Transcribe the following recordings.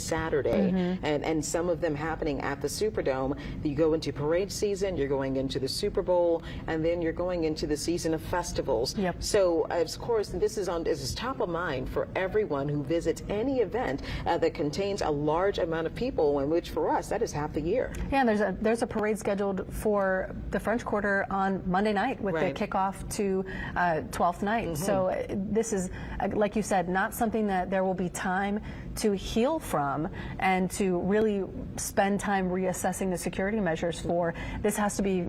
Saturday, and some of them happening at the Superdome. You go into parade season, you're going into the Super Bowl, and then you're going into the season of festivals. Yep. So, of course, this is top of mind for everyone who visits any event that contains a large amount of people, in which for us that is half the year. Yeah, and there's a parade scheduled for the French Quarter on Monday night with right. the kickoff to 12th night. So this is, like you said, not something that there will be time to heal from and to really spend time reassessing the security measures for. This has to be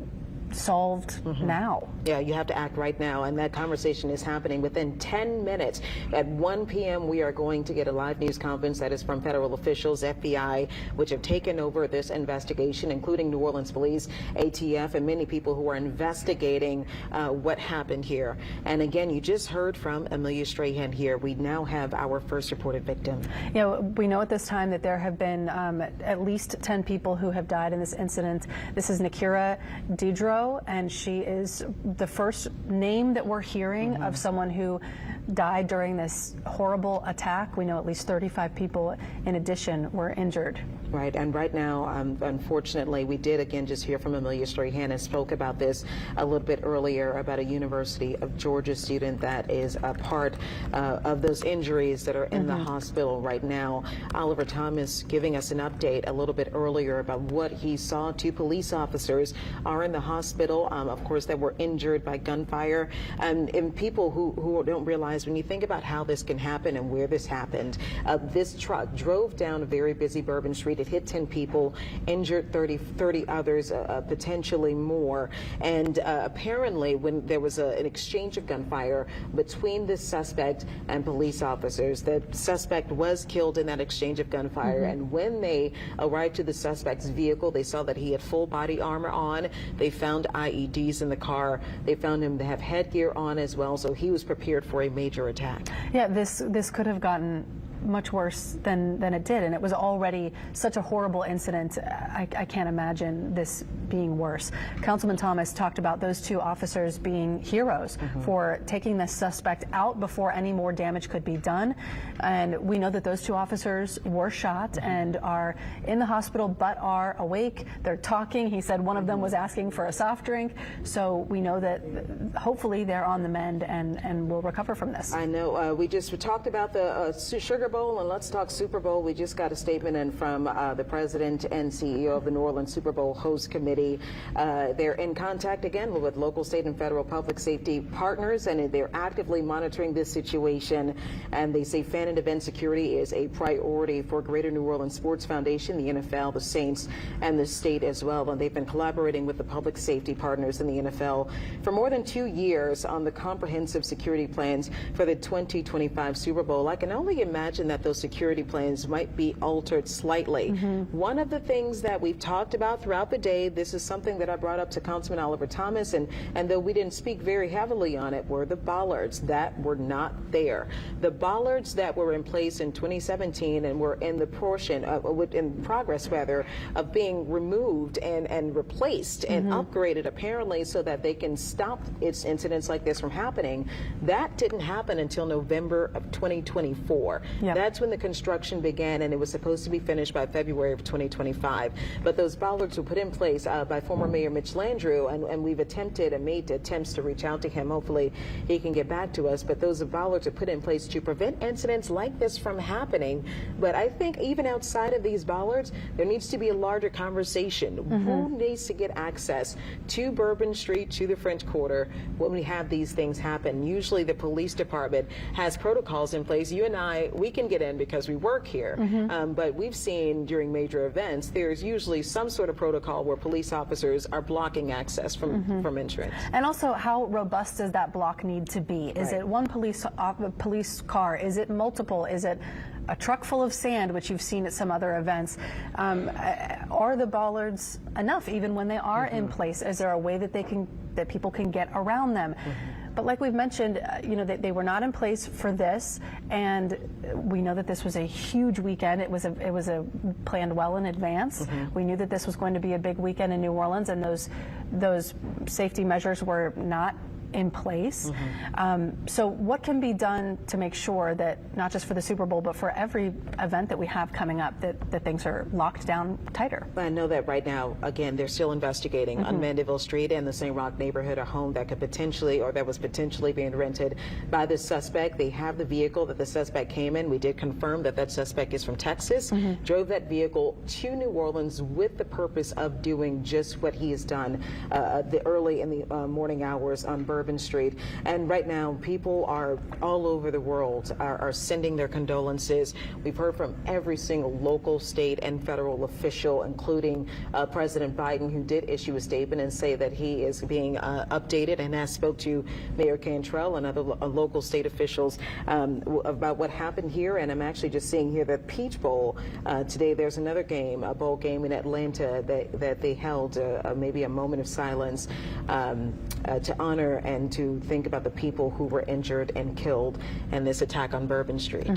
solved now. Yeah, you have to act right now, and that conversation is happening within 10 minutes. At 1 p.m. we are going to get a live news conference that is from federal officials, FBI, which have taken over this investigation, including New Orleans police, ATF, and many people who are investigating what happened here. And again, you just heard from Amelia Strahan here. We now have our first reported victim. You know, we know at this time that there have been at least 10 people who have died in this incident. This is Nakira Deidro, and she is the first name that we're hearing of someone who died during this horrible attack. We know at least 35 people in addition were injured. Right, and right now, unfortunately, we did again just hear from Amelia Strahan and spoke about this a little bit earlier about a University of Georgia student that is a part of those injuries that are in the hospital right now. Oliver Thomas giving us an update a little bit earlier about what he saw. 2 police officers are in the hospital, of course, that were injured by gunfire. And people who don't realize, when you think about how this can happen and where this happened, this truck drove down a very busy Bourbon Street. It hit 10 people, injured 30 others, potentially more. And apparently, when there was an exchange of gunfire between the suspect and police officers, the suspect was killed in that exchange of gunfire. And when they arrived to the suspect's vehicle, they saw that he had full body armor on. They found IEDs in the car. They found him to have headgear on as well, so he was prepared for a major attack. Yeah, this could have gotten much worse than it did, and it was already such a horrible incident. I can't imagine this being worse. Councilman Thomas talked about those 2 officers being heroes for taking the suspect out before any more damage could be done, and we know that those 2 officers were shot and are in the hospital but are awake. They're talking. He said one of them was asking for a soft drink, so we know that hopefully they're on the mend and will recover from this. I know. We talked about the Sugar Bowl, and let's talk Super Bowl. We just got a statement in from the president and CEO of the New Orleans Super Bowl host committee. They're in contact again with local, state, and federal public safety partners, and they're actively monitoring this situation. And they say fan and event security is a priority for Greater New Orleans Sports Foundation, the NFL, the Saints, and the state as well. And they've been collaborating with the public safety partners in the NFL for more than 2 years on the comprehensive security plans for the 2025 Super Bowl. I can only imagine that those security plans might be altered slightly. One of the things that we've talked about throughout the day, this is something that I brought up to Councilman Oliver Thomas, and though we didn't speak very heavily on it, were the bollards that were not there. The bollards that were in place in 2017 and were in the portion in progress rather of being removed and replaced and upgraded apparently so that they can stop incidents like this from happening. That didn't happen until November of 2024. That's when the construction began, and it was supposed to be finished by February of 2025. But those bollards were put in place by former Mayor Mitch Landry, and we've attempted and made attempts to reach out to him. Hopefully he can get back to us. But those bollards are put in place to prevent incidents like this from happening. But I think even outside of these bollards, there needs to be a larger conversation. Who needs to get access to Bourbon Street, to the French Quarter when we have these things happen? Usually the police department has protocols in place. You and I, we can get in because we work here, but we've seen during major events, there's usually some sort of protocol where police officers are blocking access from entrance. And also, how robust does that block need to be? Is it one police car? Is it multiple? Is it a truck full of sand, which you've seen at some other events? Are the bollards enough even when they are in place? Is there a way that people can get around them? But like we've mentioned, you know, they were not in place for this, and we know that this was a huge weekend. It was a planned well in advance. We knew that this was going to be a big weekend in New Orleans, and those safety measures were not in place. So what can be done to make sure that not just for the Super Bowl, but for every event that we have coming up, that things are locked down tighter? I know that right now, again, they're still investigating on Mandeville Street and the St. Rock neighborhood, a home that could potentially, or that was potentially being rented by the suspect. They have the vehicle that the suspect came in. We did confirm that that suspect is from Texas, drove that vehicle to New Orleans with the purpose of doing just what he has done early in the morning hours on Bourbon Street. And right now, people are all over the world are sending their condolences. We've heard from every single local, state, and federal official, including President Biden, who did issue a statement and say that he is being updated and has spoke to Mayor Cantrell and other local state officials about what happened here. And I'm actually just seeing here the Peach Bowl today. There's another game, a bowl game in Atlanta that they held maybe a moment of silence to honor and to think about the people who were injured and killed in this attack on Bourbon Street.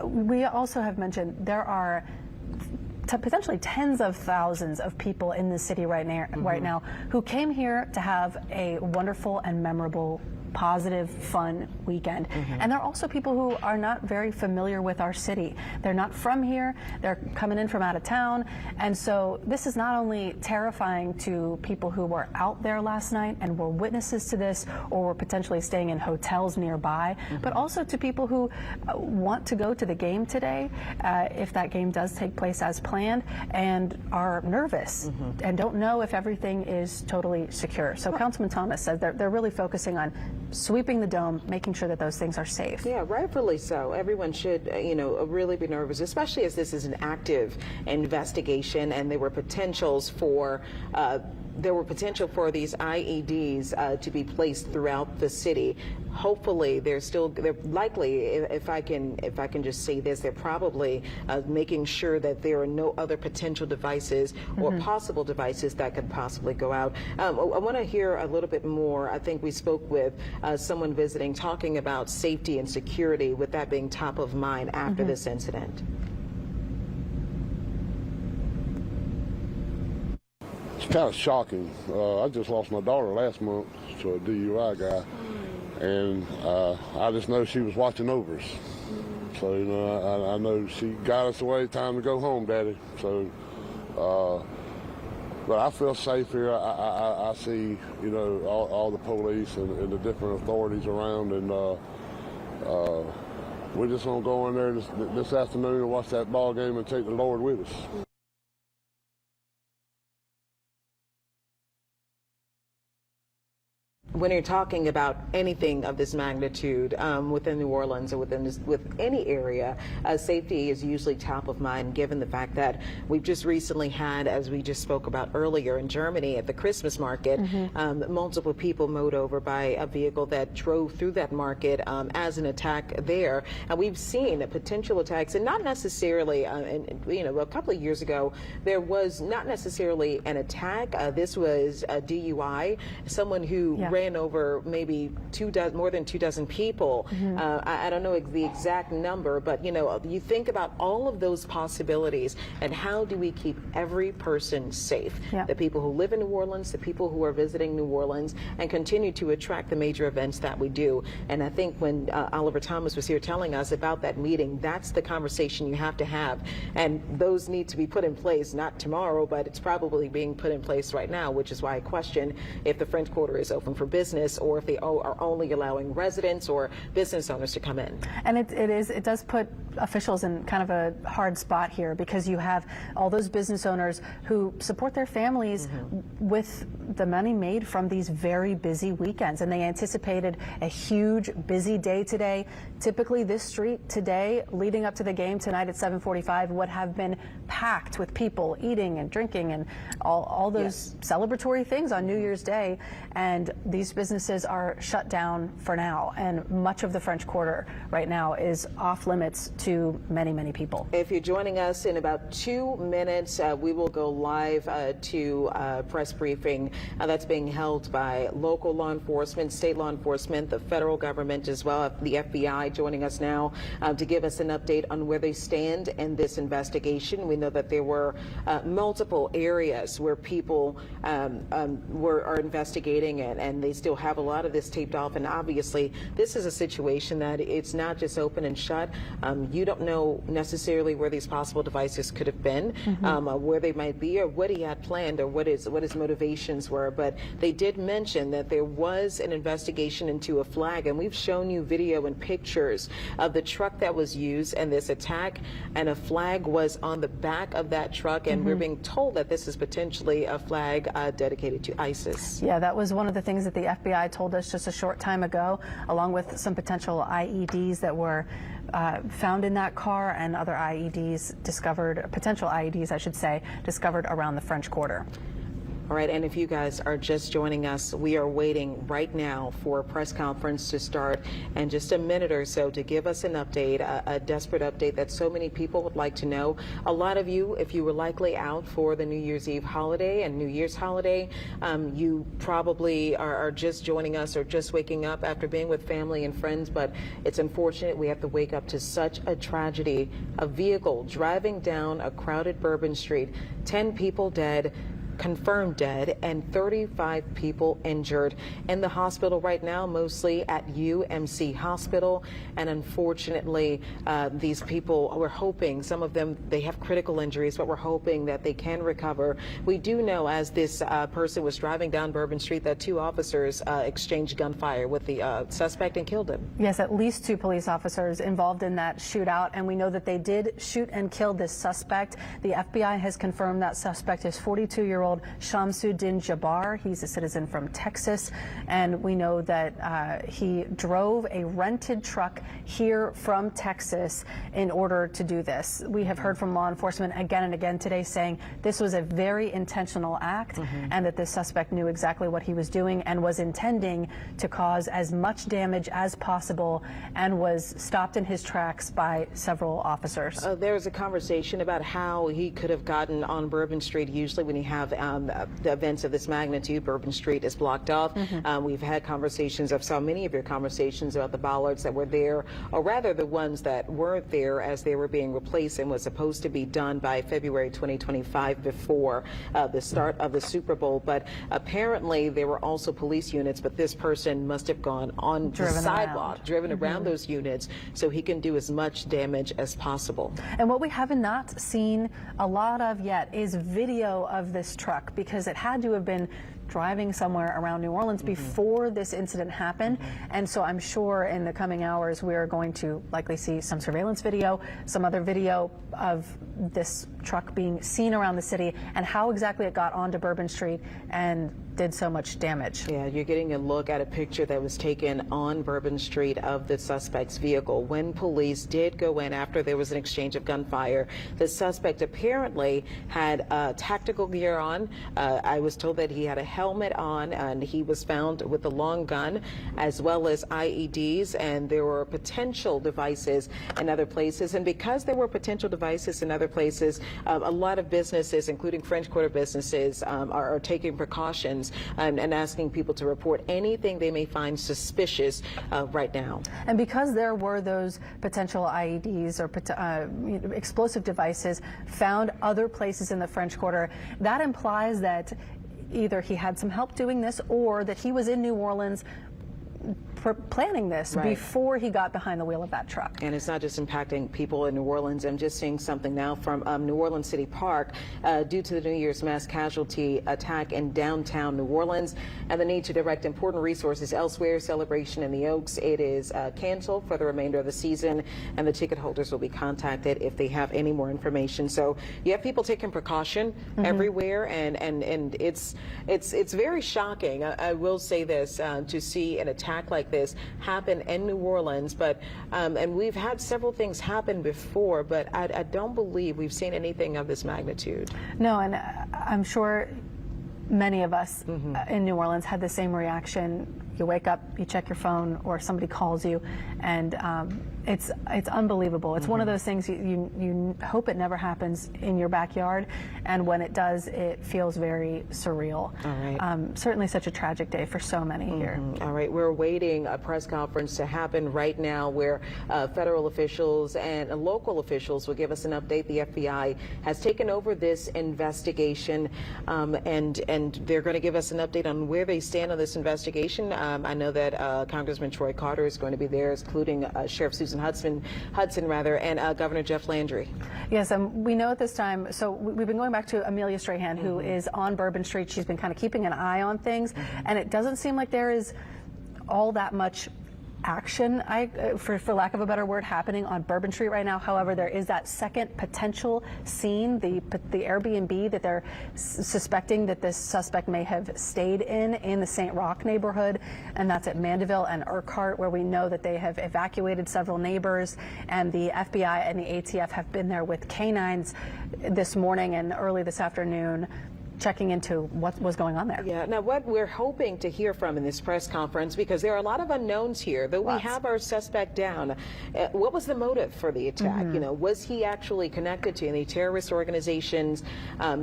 We also have mentioned there are potentially tens of thousands of people in the city right now who came here to have a wonderful and memorable, positive, fun weekend. And there are also people who are not very familiar with our city. They're not from here, they're coming in from out of town. And so this is not only terrifying to people who were out there last night and were witnesses to this or were potentially staying in hotels nearby, but also to people who want to go to the game today, if that game does take place as planned, and are nervous and don't know if everything is totally secure. So Councilman Thomas says they're really focusing on sweeping the dome, making sure that those things are safe. Yeah, rightfully so. Everyone should, really be nervous, especially as this is an active investigation and there were potentials for these IEDs to be placed throughout the city. Hopefully, they're likely, if I can just say this, they're probably making sure that there are no other potential devices or possible devices that could possibly go out. I want to hear a little bit more. I think we spoke with someone visiting, talking about safety and security, with that being top of mind after this incident. It's kind of shocking. I just lost my daughter last month to a DUI guy, and I just know she was watching over us. So, I know she got us away. Time to go home, Daddy. So, but I feel safe here. I see, all the police and the different authorities around, and we're just gonna go in there this afternoon and watch that ball game and take the Lord with us. When you're talking about anything of this magnitude within New Orleans or with any area, safety is usually top of mind, given the fact that we've just recently had, as we just spoke about earlier, in Germany at the Christmas market, multiple people mowed over by a vehicle that drove through that market as an attack there. And we've seen potential attacks, and not necessarily, a couple of years ago, there was not necessarily an attack. This was a DUI, someone who ran over maybe more than 24 people. I don't know the exact number, but you think about all of those possibilities and how do we keep every person safe? The people who live in New Orleans, the people who are visiting New Orleans, and continue to attract the major events that we do. And I think when Oliver Thomas was here telling us about that meeting, that's the conversation you have to have. And those need to be put in place, not tomorrow, but it's probably being put in place right now, which is why I question if the French Quarter is open for business or if they are only allowing residents or business owners to come in. And it does put officials in kind of a hard spot here, because you have all those business owners who support their families with the money made from these very busy weekends, and they anticipated a huge busy day today. Typically this street today leading up to the game tonight at 7:45 would have been packed with people eating and drinking and all those celebratory things on New Year's Day, and these businesses are shut down for now, and much of the French Quarter right now is off limits to many, many people. If you're joining us in about 2 minutes, we will go live to a press briefing that's being held by local law enforcement, state law enforcement, the federal government as well, the FBI joining us now to give us an update on where they stand in this investigation. We know that there were multiple areas where people are investigating, and they still have a lot of this taped off, and obviously this is a situation that it's not just open and shut. You don't know necessarily where these possible devices could have been, where they might be, or what he had planned, or what his motivations were. But they did mention that there was an investigation into a flag, and we've shown you video and pictures of the truck that was used in this attack, and a flag was on the back of that truck, and we're being told that this is potentially a flag dedicated to ISIS. Yeah, that was one of the things that the FBI told us just a short time ago, along with some potential IEDs that were found in that car, and other IEDs discovered, potential IEDs, I should say, discovered around the French Quarter. All right, and if you guys are just joining us, we are waiting right now for a press conference to start in just a minute or so to give us an update, a desperate update that so many people would like to know. A lot of you, if you were likely out for the New Year's Eve holiday and New Year's holiday, you probably are just joining us or just waking up after being with family and friends, but it's unfortunate we have to wake up to such a tragedy. A vehicle driving down a crowded Bourbon Street, 10 people dead, confirmed dead, and 35 people injured in the hospital right now, mostly at UMC Hospital. And unfortunately, these people, we're hoping, some of them, they have critical injuries, but we're hoping that they can recover. We do know, as this person was driving down Bourbon Street, that 2 officers exchanged gunfire with the suspect and killed him. Yes, at least 2 police officers involved in that shootout, and we know that they did shoot and kill this suspect. The FBI has confirmed that suspect is 42-year-old Shamsuddin Jabbar. He's a citizen from Texas, and we know that he drove a rented truck here from Texas in order to do this. We have heard from law enforcement again and again today saying this was a very intentional act, and that this suspect knew exactly what he was doing and was intending to cause as much damage as possible, and was stopped in his tracks by several officers. There was a conversation about how he could have gotten on Bourbon Street. Usually when you have the events of this magnitude, Bourbon Street is blocked off. We've had conversations, I've saw many of your conversations about the bollards that were there, or rather the ones that weren't there as they were being replaced and was supposed to be done by February 2025 before the start of the Super Bowl. But apparently there were also police units, but this person must have gone on the sidewalk, driven around those units so he can do as much damage as possible. And what we have not seen a lot of yet is video of this truck, because it had to have been driving somewhere around New Orleans before this incident happened. And so I'm sure in the coming hours we are going to likely see some surveillance video, some other video of this truck being seen around the city, and how exactly it got onto Bourbon Street and did so much damage. Yeah, you're getting a look at a picture that was taken on Bourbon Street of the suspect's vehicle. When police did go in after there was an exchange of gunfire, the suspect apparently had tactical gear on. I was told that he had a helmet on, and he was found with a long gun as well as IEDs, and there were potential devices in other places. And because there were potential devices in other places, a lot of businesses, including French Quarter businesses, are taking precautions and asking people to report anything they may find suspicious right now. And because there were those potential IEDs or explosive devices found other places in the French Quarter, that implies that either he had some help doing this, or that he was in New Orleans planning this before he got behind the wheel of that truck. And it's not just impacting people in New Orleans. I'm just seeing something now from New Orleans City Park due to the New Year's mass casualty attack in downtown New Orleans and the need to direct important resources elsewhere. Celebration in the Oaks, it is canceled for the remainder of the season, and the ticket holders will be contacted if they have any more information. So you have people taking precaution everywhere, and it's very shocking. I will say this, to see an attack like this happen in New Orleans, but and we've had several things happen before, but I don't believe we've seen anything of this magnitude. No, and I'm sure many of us in New Orleans had the same reaction you wake up, you check your phone, or somebody calls you, and it's unbelievable. It's one of those things you hope it never happens in your backyard, and when it does, it feels very surreal. All right. Certainly such a tragic day for so many here. All right, we're awaiting a press conference to happen right now where federal officials and local officials will give us an update. The FBI has taken over this investigation, and they're going to give us an update on where they stand on this investigation. I know that Congressman Carter is going to be there, including Sheriff Susan Hudson, and Governor Jeff Landry. Yes, we know at this time, so we've been going back to Amelia Strahan, who is on Bourbon Street. She's been kind of keeping an eye on things, and it doesn't seem like there is all that much action, for lack of a better word, happening on Bourbon Street right now. However, there is that second potential scene, the Airbnb that they're suspecting that this suspect may have stayed in the St. Roch neighborhood, and that's at Mandeville and Urquhart, where we know that they have evacuated several neighbors, and the FBI and the ATF have been there with canines this morning and early this afternoon, checking into what was going on there. Yeah, now what we're hoping to hear from in this press conference, because there are a lot of unknowns here, though we have our suspect down, what was the motive for the attack? You know, was he actually connected to any terrorist organizations?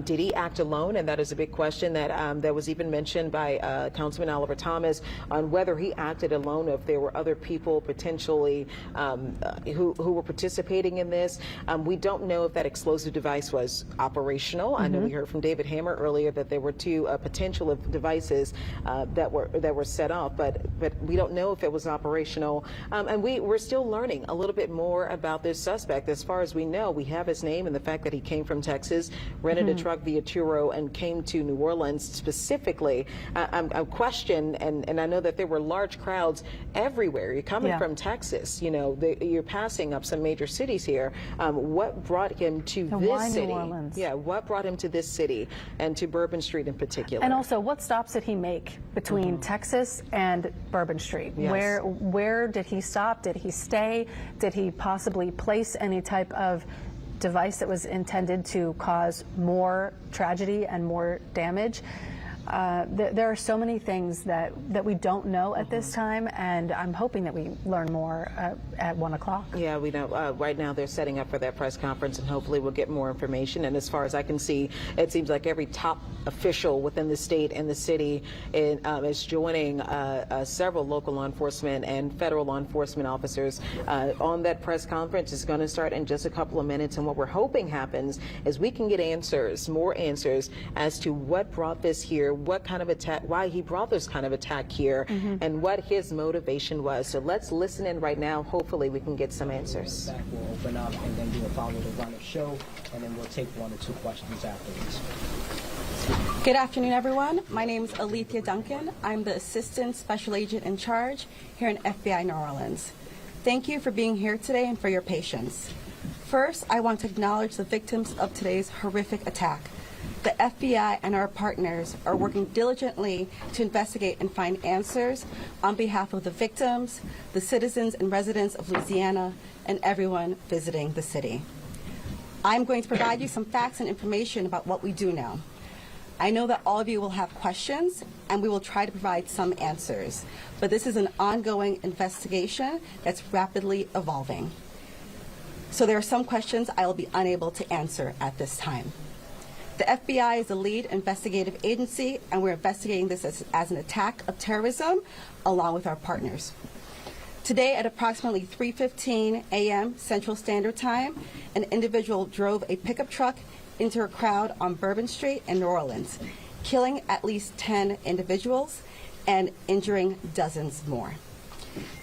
Did he act alone? And that is a big question that was even mentioned by Councilman Oliver Thomas on whether he acted alone, or if there were other people potentially who were participating in this. We don't know if that explosive device was operational. I know we heard from David Hammer earlier that there were two potential devices that were set off, but we don't know if it was operational. And we're still learning a little bit more about this suspect. As far as we know, we have his name and the fact that he came from Texas, rented a truck via Turo, and came to New Orleans specifically. I question, and I know that there were large crowds everywhere. You're coming from Texas, you know, you're passing up some major cities here. What brought him to this city? New Orleans? Yeah, what brought him to this city and to Bourbon Street in particular? And also, what stops did he make between Texas and Bourbon Street? Yes. Where did he stop? Did he stay? Did he possibly place any type of device that was intended to cause more tragedy and more damage? There are so many things that we don't know at this time, and I'm hoping that we learn more at 1 o'clock. Yeah, we know right now they're setting up for that press conference, and hopefully we'll get more information. And as far as I can see, it seems like every top official within the state and the city is joining several local law enforcement and federal law enforcement officers on that press conference. It's going to start in just a couple of minutes, and what we're hoping happens is we can get answers, more answers, as to what brought this here, what kind of attack, why he brought this kind of attack here, and what his motivation was. So let's listen in right now. Hopefully we can get some answers. Back, we'll open up and then do a follow the runner show, and then we'll take 1 or 2 questions afterwards. Good afternoon, everyone. My name is Alethea Duncan. I'm the Assistant Special Agent in charge here in FBI New Orleans. Thank you for being here today and for your patience. First, I want to acknowledge the victims of today's horrific attack. The FBI and our partners are working diligently to investigate and find answers on behalf of the victims, the citizens and residents of Louisiana, and everyone visiting the city. I'm going to provide you some facts and information about what we do know. I know that all of you will have questions, and we will try to provide some answers, but this is an ongoing investigation that's rapidly evolving. So there are some questions I will be unable to answer at this time. The FBI is the lead investigative agency, and we're investigating this as an attack of terrorism along with our partners. Today at approximately 3:15 a.m. Central Standard Time, an individual drove a pickup truck into a crowd on Bourbon Street in New Orleans, killing at least 10 individuals and injuring dozens more.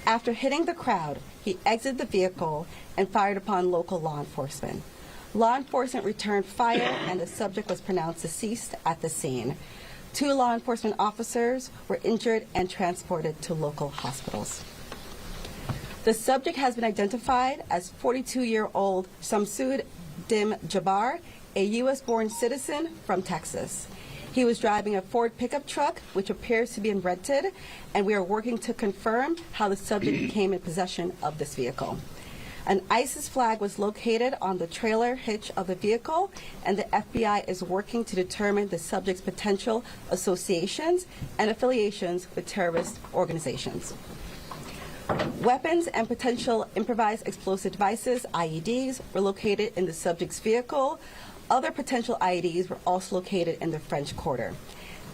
After hitting the crowd, he exited the vehicle and fired upon local law enforcement. Law enforcement returned fire, and the subject was pronounced deceased at the scene. 2 law enforcement officers were injured and transported to local hospitals. The subject has been identified as 42-year-old Shamsud Dim Jabbar, a U.S.-born citizen from Texas. He was driving a Ford pickup truck, which appears to be rented, and we are working to confirm how the subject came in possession of this vehicle. An ISIS flag was located on the trailer hitch of the vehicle, and the FBI is working to determine the subject's potential associations and affiliations with terrorist organizations. Weapons and potential improvised explosive devices, IEDs, were located in the subject's vehicle. Other potential IEDs were also located in the French Quarter.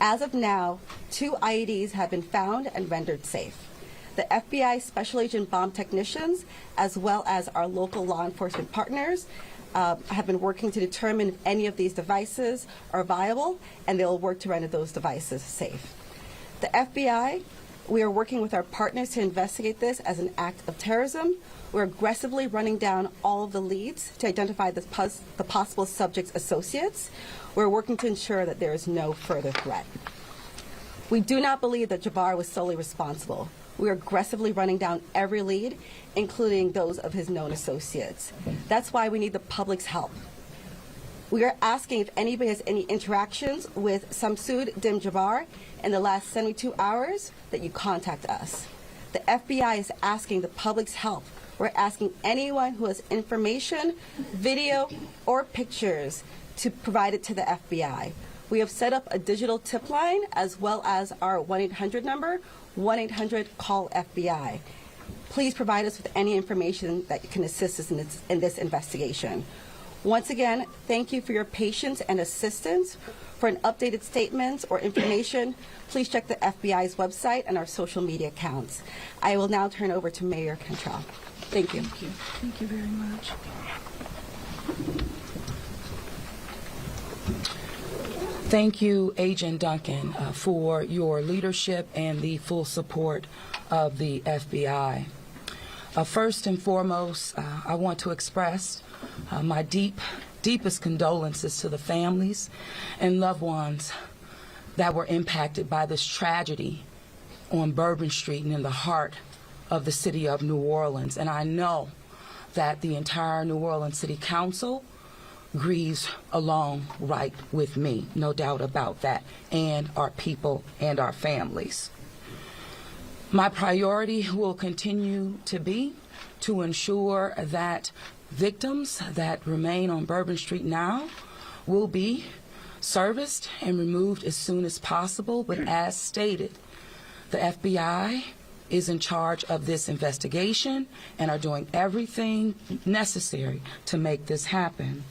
As of now, 2 IEDs have been found and rendered safe. The FBI Special Agent bomb technicians, as well as our local law enforcement partners, have been working to determine if any of these devices are viable, and they will work to render those devices safe. The FBI, we are working with our partners to investigate this as an act of terrorism. We're aggressively running down all of the leads to identify the possible subject's associates. We're working to ensure that there is no further threat. We do not believe that Jabbar was solely responsible. We are aggressively running down every lead, including those of his known associates. That's why we need the public's help. We are asking if anybody has any interactions with Samsud Dim Jabbar in the last 72 hours that you contact us. The FBI is asking the public's help. We're asking anyone who has information, video, or pictures to provide it to the FBI. We have set up a digital tip line as well as our 1-800 number, 1-800-CALL-FBI. Please provide us with any information that can assist us in this investigation. Once again, thank you for your patience and assistance. For an updated statement or information, please check the FBI's website and our social media accounts. I will now turn over to Mayor Cantrell. Thank you. Thank you. Thank you very much. Thank you, Agent Duncan, for your leadership and the full support of the FBI. First and foremost, I want to express my deepest condolences to the families and loved ones that were impacted by this tragedy on Bourbon Street and in the heart of the city of New Orleans. And I know that the entire New Orleans City Council grieves along right with me, no doubt about that, and our people and our families. My priority will continue to be to ensure that victims that remain on Bourbon Street now will be serviced and removed as soon as possible. But as stated, the FBI is in charge of this investigation and are doing everything necessary to make this happen.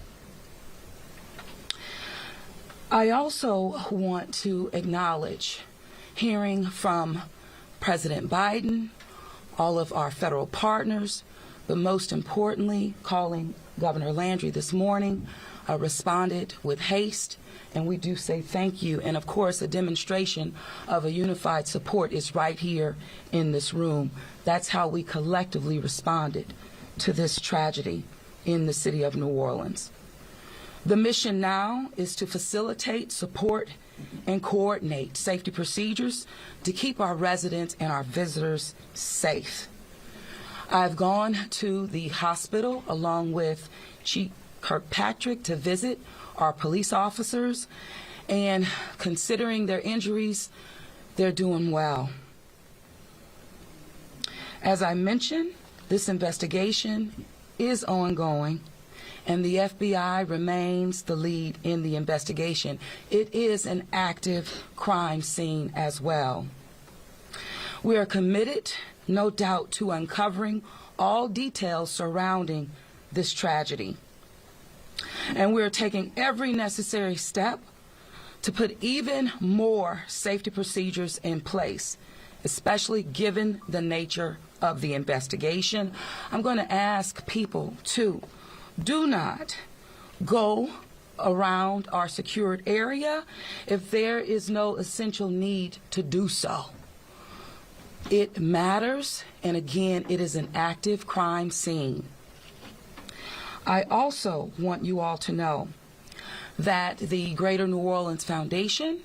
I also want to acknowledge hearing from President Biden, all of our federal partners, but most importantly, calling Governor Landry this morning, responded with haste, and we do say thank you. And of course, a demonstration of a unified support is right here in this room. That's how we collectively responded to this tragedy in the city of New Orleans. The mission now is to facilitate, support, and coordinate safety procedures to keep our residents and our visitors safe. I've gone to the hospital along with Chief Kirkpatrick to visit our police officers, and considering their injuries, they're doing well. As I mentioned, this investigation is ongoing, and the FBI remains the lead in the investigation. It is an active crime scene as well. We are committed, no doubt, to uncovering all details surrounding this tragedy. And we're taking every necessary step to put even more safety procedures in place, especially given the nature of the investigation. I'm going to ask people to do not go around our secured area if there is no essential need to do so. It matters, and again, it is an active crime scene. I also want you all to know that the Greater New Orleans Foundation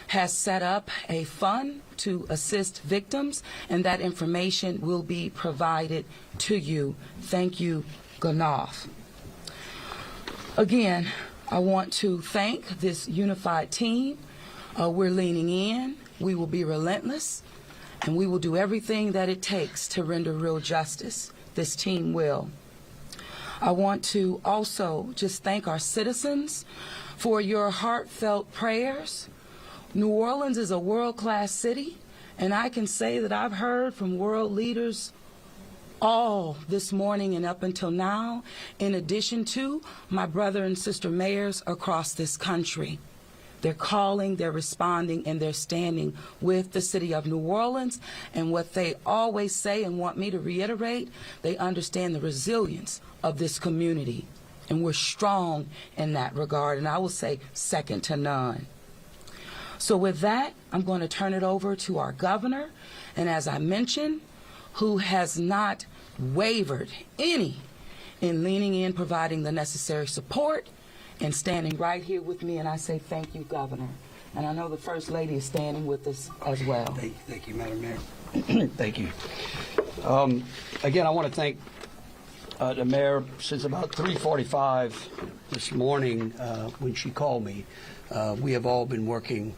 has set up a fund to assist victims, and that information will be provided to you. Thank you, Ganoff. Again, I want to thank this unified team. We're leaning in. We will be relentless, and we will do everything that it takes to render real justice. This team will. I want to also just thank our citizens for your heartfelt prayers. New Orleans is a world-class city, and I can say that I've heard from world leaders all this morning and up until now, in addition to my brother and sister mayors across this country. They're calling, they're responding, and they're standing with the city of New Orleans. And what they always say and want me to reiterate, they understand the resilience of this community. And we're strong in that regard, and I will say second to none. So with that, I'm going to turn it over to our governor, and as I mentioned, who has not wavered any in leaning in, providing the necessary support, and standing right here with me, and I say thank you, Governor. And I know the First Lady is standing with us as well. Thank you, Madam Mayor. Thank you. Again, I want to thank the Mayor. Since about 3:45 this morning, when she called me, we have all been working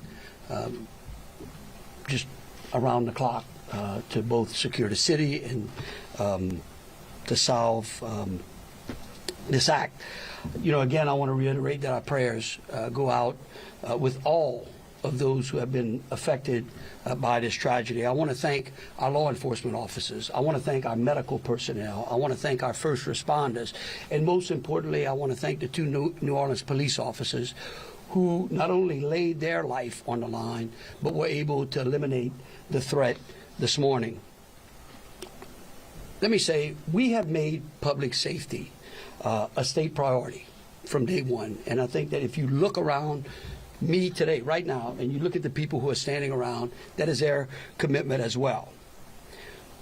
just around the clock to both secure the city and to solve this act. You know, again, I want to reiterate that our prayers go out with all of those who have been affected by this tragedy. I want to thank our law enforcement officers. I want to thank our medical personnel. I want to thank our first responders. And most importantly, I want to thank the two New Orleans police officers who not only laid their life on the line, but were able to eliminate the threat this morning. Let me say, we have made public safety a state priority from day one. And I think that if you look around me today, right now, and you look at the people who are standing around, that is their commitment as well.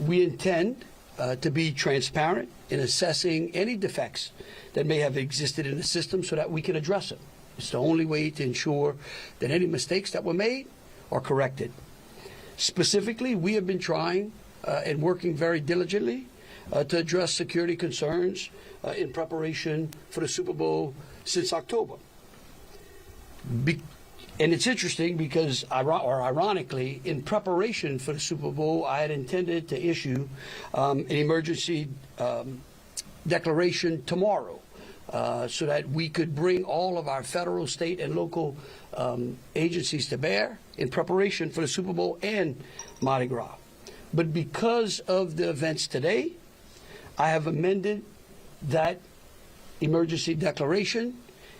We intend to be transparent in assessing any defects that may have existed in the system so that we can address them. It's the only way to ensure that any mistakes that were made are corrected. Specifically, we have been trying and working very diligently to address security concerns in preparation for the Super Bowl since October. And it's interesting because, ironically, in preparation for the Super Bowl, I had intended to issue an emergency declaration tomorrow so that we could bring all of our federal, state, and local agencies to bear in preparation for the Super Bowl and Mardi Gras. But because of the events today, I have amended that emergency declaration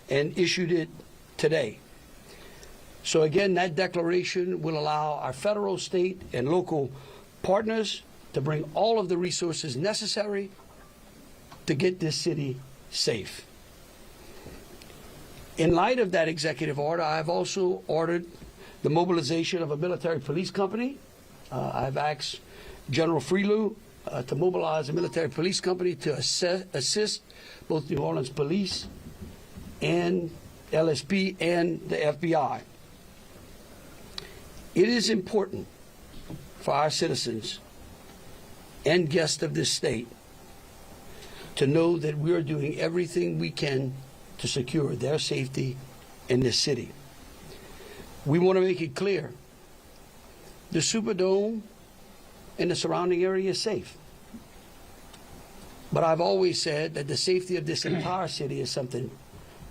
and issued it today. So again, that declaration will allow our federal, state, and local partners to bring all of the resources necessary to get this city safe. In light of that executive order, I have also ordered the mobilization of a military police company. I've asked General Freelou to mobilize a military police company to assist both New Orleans Police and LSP and the FBI. It is important for our citizens and guests of this state to know that we are doing everything we can to secure their safety in this city. We want to make it clear, the Superdome and the surrounding area is safe. But I've always said that the safety of this entire city is something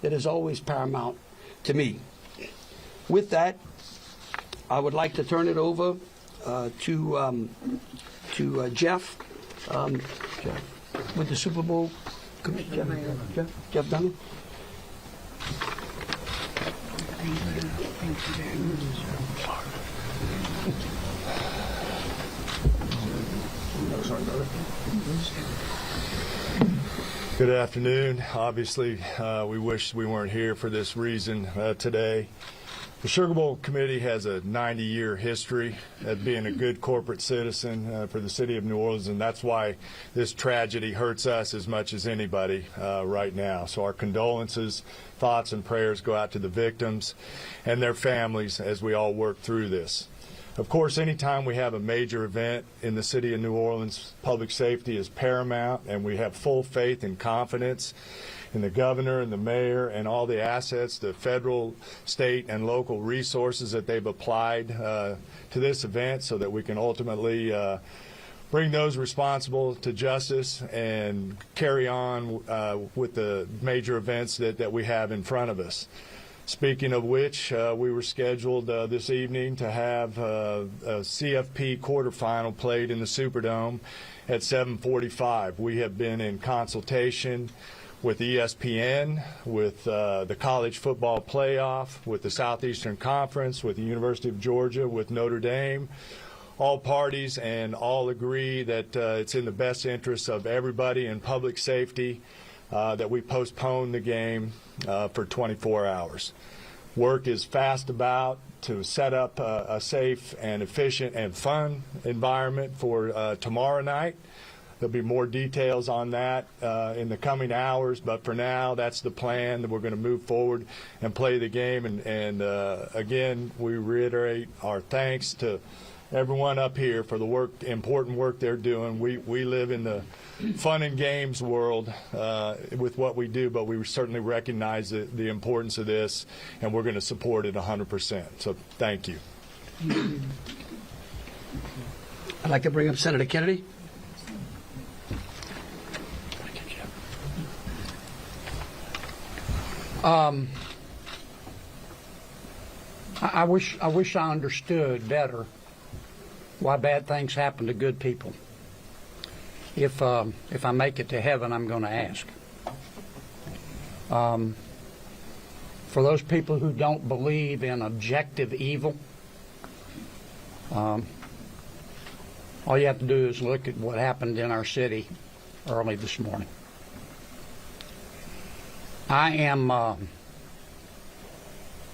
that is always paramount to me. With that, I would like to turn it over to Jeff with the Super Bowl. Jeff Dunn. Thank you very much. Good afternoon. Obviously, we wish we weren't here for this reason today. The Sugar Bowl Committee has a 90-year history of being a good corporate citizen for the city of New Orleans, and that's why this tragedy hurts us as much as anybody right now. So our condolences, thoughts, and prayers go out to the victims and their families as we all work through this. Of course, anytime we have a major event in the city of New Orleans, public safety is paramount, and we have full faith and confidence in the governor and the mayor and all the assets, the federal, state, and local resources that they've applied to this event so that we can ultimately bring those responsible to justice and carry on with the major events that we have in front of us. Speaking of which, we were scheduled this evening to have a CFP quarterfinal played in the Superdome at 7:45. We have been in consultation with ESPN, with the College Football Playoff, with the Southeastern Conference, with the University of Georgia, with Notre Dame, all parties, and all agree that it's in the best interest of everybody and public safety that we postpone the game for 24 hours. Work is fast about to set up a safe and efficient and fun environment for tomorrow night. There'll be more details on that in the coming hours, but for now, that's the plan, that we're going to move forward and play the game. And again, we reiterate our thanks to everyone up here for the important work they're doing. We live in the fun and games world with what we do, but we certainly recognize the importance of this, and we're going to support it 100%. So thank you. I'd like to bring up Senator Kennedy. I wish I understood better why bad things happen to good people. If I make it to heaven, I'm going to ask. For those people who don't believe in objective evil, all you have to do is look at what happened in our city early this morning. I am,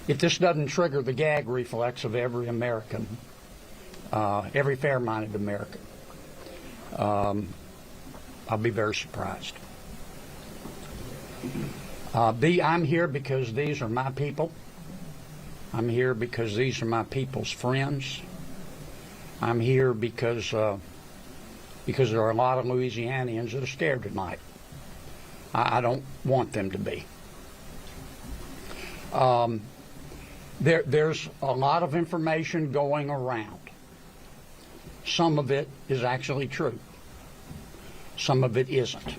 if this doesn't trigger the gag reflex of every American, every fair-minded American, I'll be very surprised. I'm here because these are my people. I'm here because these are my people's friends. I'm here because there are a lot of Louisianians that are scared tonight. I don't want them to be. There's a lot of information going around. Some of it is actually true. Some of it isn't.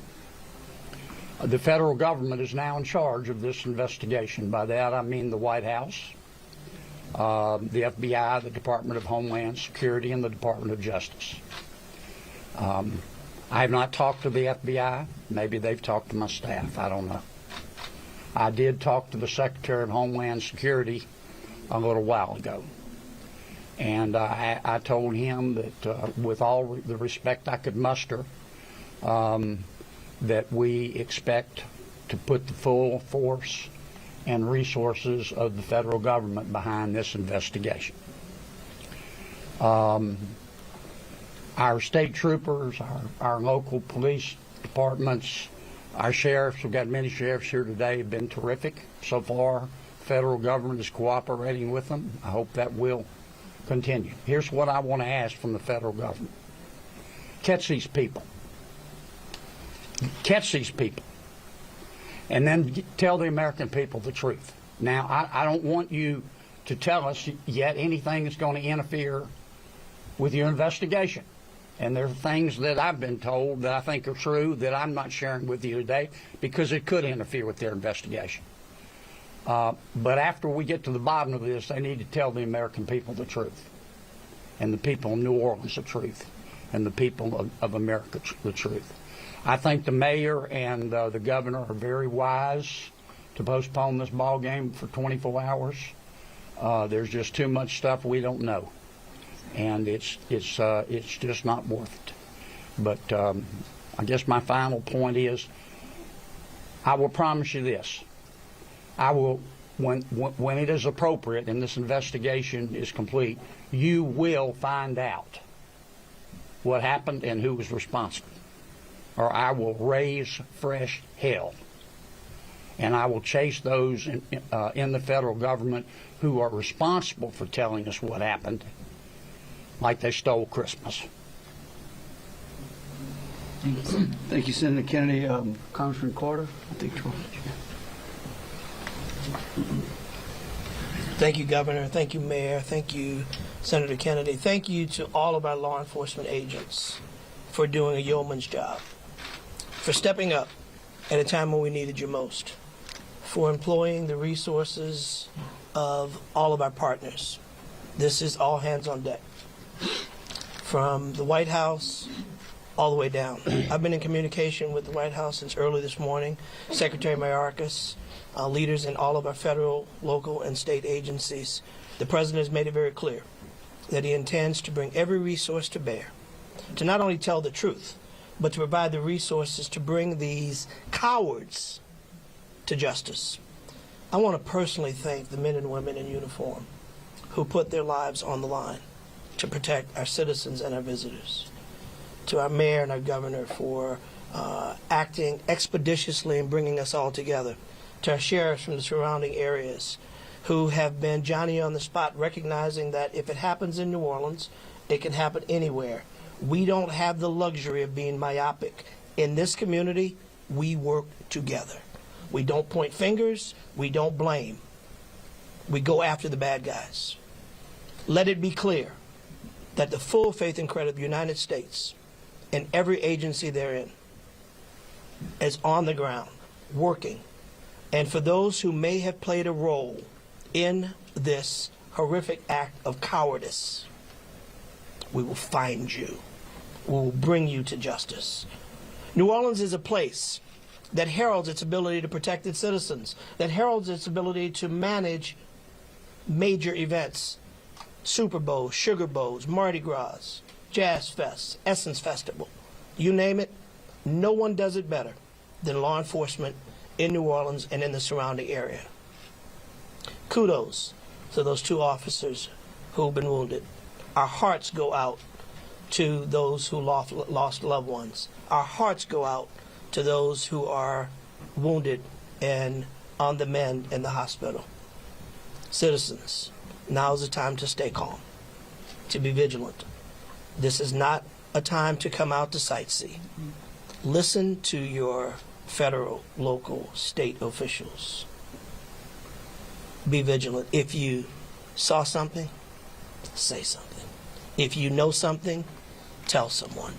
The federal government is now in charge of this investigation. By that I mean the White House, the FBI, the Department of Homeland Security, and the Department of Justice. I have not talked to the FBI. Maybe they've talked to my staff. I don't know. I did talk to the Secretary of Homeland Security a little while ago. And I told him that with all the respect I could muster, that we expect to put the full force and resources of the federal government behind this investigation. Our state troopers, our local police departments, our sheriffs, we've got many sheriffs here today, have been terrific so far. The federal government is cooperating with them. I hope that will continue. Here's what I want to ask from the federal government. Catch these people. Catch these people. And then tell the American people the truth. Now, I don't want you to tell us yet anything that's going to interfere with your investigation. And there are things that I've been told that I think are true that I'm not sharing with you today because it could interfere with their investigation. But after we get to the bottom of this, they need to tell the American people the truth, and the people of New Orleans the truth, and the people of America the truth. I think the mayor and the governor are very wise to postpone this ball game for 24 hours. There's just too much stuff we don't know, and it's just not worth it. But I guess my final point is, I will promise you this. I will, when it is appropriate and this investigation is complete, you will find out what happened and who was responsible. Or I will raise fresh hell. And I will chase those in the federal government who are responsible for telling us what happened, like they stole Christmas. Thank you, Senator Kennedy. Congressman Carter, I think. Thank you, Governor. Thank you, Mayor. Thank you, Senator Kennedy. Thank you to all of our law enforcement agents. for doing a yeoman's job, for stepping up at a time when we needed you most, for employing the resources of all of our partners. This is all hands on deck. From the White House all the way down. I've been in communication with the White House since early this morning. Secretary Mayorkas, leaders in all of our federal, local, and state agencies. The President has made it very clear that he intends to bring every resource to bear to not only tell the truth, but to provide the resources to bring these cowards to justice. I want to personally thank the men and women in uniform who put their lives on the line to protect our citizens and our visitors. To our mayor and our governor for acting expeditiously and bringing us all together. To our sheriffs from the surrounding areas who have been Johnny on the spot, recognizing that if it happens in New Orleans, it can happen anywhere. We don't have the luxury of being myopic. In this community, we work together. We don't point fingers. We don't blame. We go after the bad guys. Let it be clear that the full faith and credit of the United States and every agency therein is on the ground, working. And for those who may have played a role in this horrific act of cowardice, we will find you. We will bring you to justice. New Orleans is a place that heralds its ability to protect its citizens, that heralds its ability to manage major events. Super Bowl, Sugar Bowls, Mardi Gras, Jazz Fest, Essence Festival. You name it, no one does it better than law enforcement in New Orleans and in the surrounding area. Kudos to those 2 officers who've been wounded. Our hearts go out to those who lost loved ones. Our hearts go out to those who are wounded and on the mend in the hospital. Citizens, now is the time to stay calm, to be vigilant. This is not a time to come out to sightsee. Listen to your federal, local, state officials. Be vigilant. If you saw something, say something. If you know something, tell someone.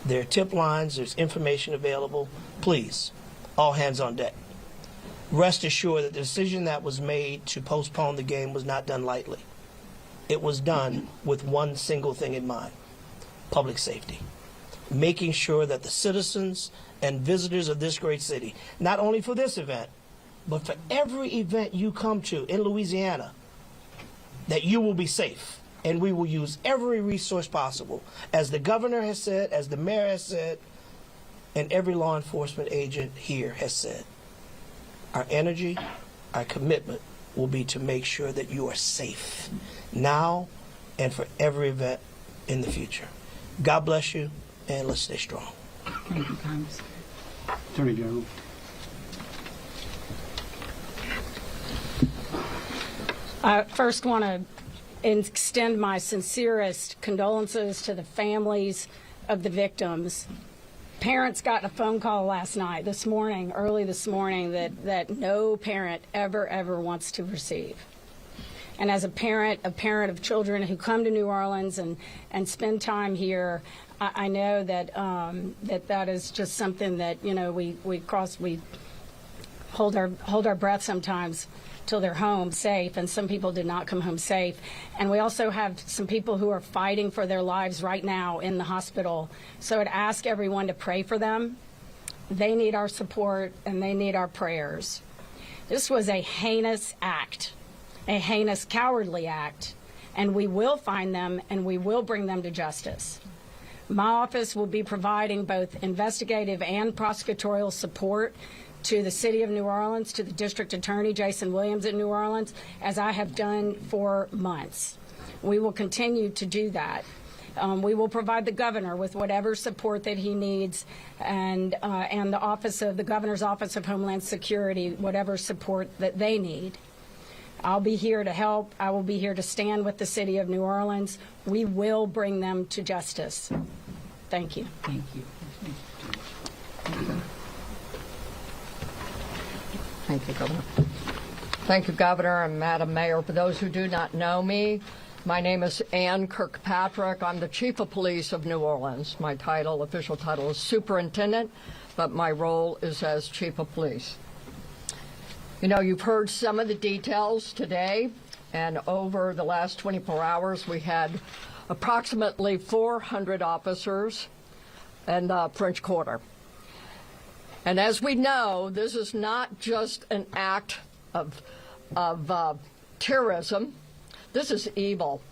There are tip lines, there's information available. Please, all hands on deck. Rest assured that the decision that was made to postpone the game was not done lightly. It was done with one single thing in mind: public safety. Making sure that the citizens and visitors of this great city, not only for this event, but for every event you come to in Louisiana, that you will be safe. And we will use every resource possible, as the governor has said, as the mayor has said, and every law enforcement agent here has said. Our energy, our commitment will be to make sure that you are safe now and for every event in the future. God bless you, and let's stay strong. Thank you, Congressman. Attorney General. I first want to extend my sincerest condolences to the families of the victims. Parents got a phone call early this morning, that no parent ever wants to receive. And as a parent of children who come to New Orleans and spend time here, I know that that is just something that, you know, we hold our breath sometimes till they're home safe, and some people did not come home safe. And we also have some people who are fighting for their lives right now in the hospital. So I'd ask everyone to pray for them. They need our support and they need our prayers. This was a heinous act, a heinous, cowardly act, and we will find them and we will bring them to justice. My office will be providing both investigative and prosecutorial support to the City of New Orleans, to the District Attorney, Jason Williams in New Orleans, as I have done for months. We will continue to do that. We will provide the governor with whatever support that he needs, and the Governor's Office of Homeland Security, whatever support that they need. I'll be here to help. I will be here to stand with the City of New Orleans. We will bring them to justice. Thank you. Thank you. Thank you, Governor. Thank you, Governor and Madam Mayor. For those who do not know me, My name is Ann Kirkpatrick. I'm the Chief of Police of New Orleans. My title, official title, is Superintendent, but my role is as Chief of Police. You know, you've heard some of the details today, and over the last 24 hours, we had approximately 400 officers in the French Quarter. And as we know, this is not just an act of terrorism. This is evil.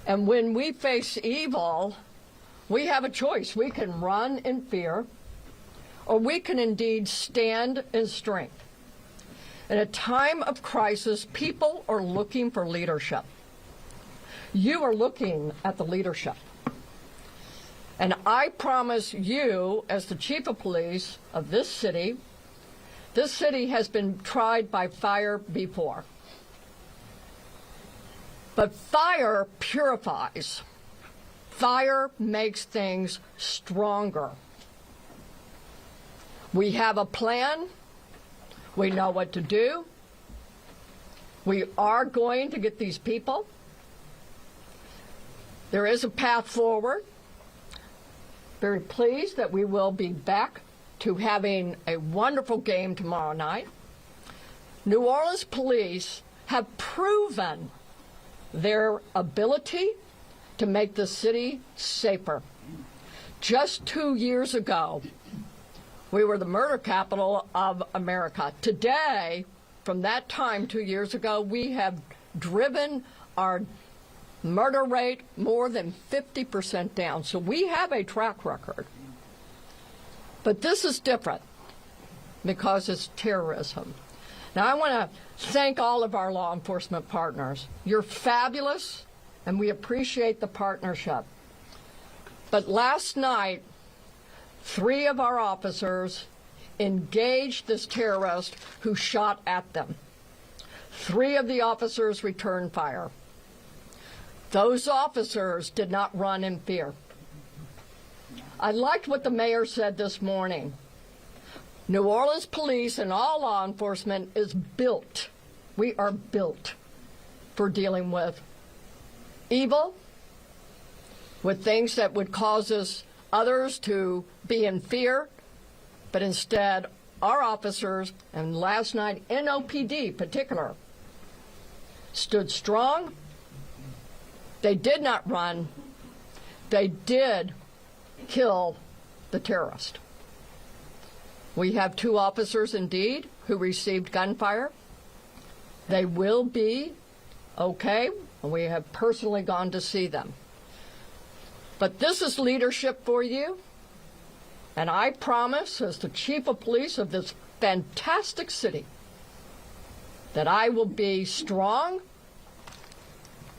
And when we face evil, we have a choice. We can run in fear, or we can indeed stand in strength. In a time of crisis, people are looking for leadership. You are looking at the leadership. And I promise you, as the Chief of Police of this city has been tried by fire before. But fire purifies. Fire makes things stronger. We have a plan. We know what to do. We are going to get these people. There is a path forward. Very pleased that we will be back to having a wonderful game tomorrow night. New Orleans police have proven their ability to make the city safer. Just 2 years ago, we were the murder capital of America. Today, from that time 2 years ago, we have driven our murder rate more than 50% down. So we have a track record. But this is different because it's terrorism. Now, I want to thank all of our law enforcement partners. You're fabulous, and we appreciate the partnership. But last night, 3 of our officers engaged this terrorist who shot at them. 3 of the officers returned fire. Those officers did not run in fear. I liked what the mayor said this morning. New Orleans police and all law enforcement is built. We are built for dealing with evil, with things that would cause others to be in fear, but instead our officers, and last night NOPD in particular, stood strong. They did not run. They did kill the terrorist. We have 2 officers indeed who received gunfire. They will be okay, and we have personally gone to see them. But this is leadership for you, and I promise, as the Chief of Police of this fantastic city, that I will be strong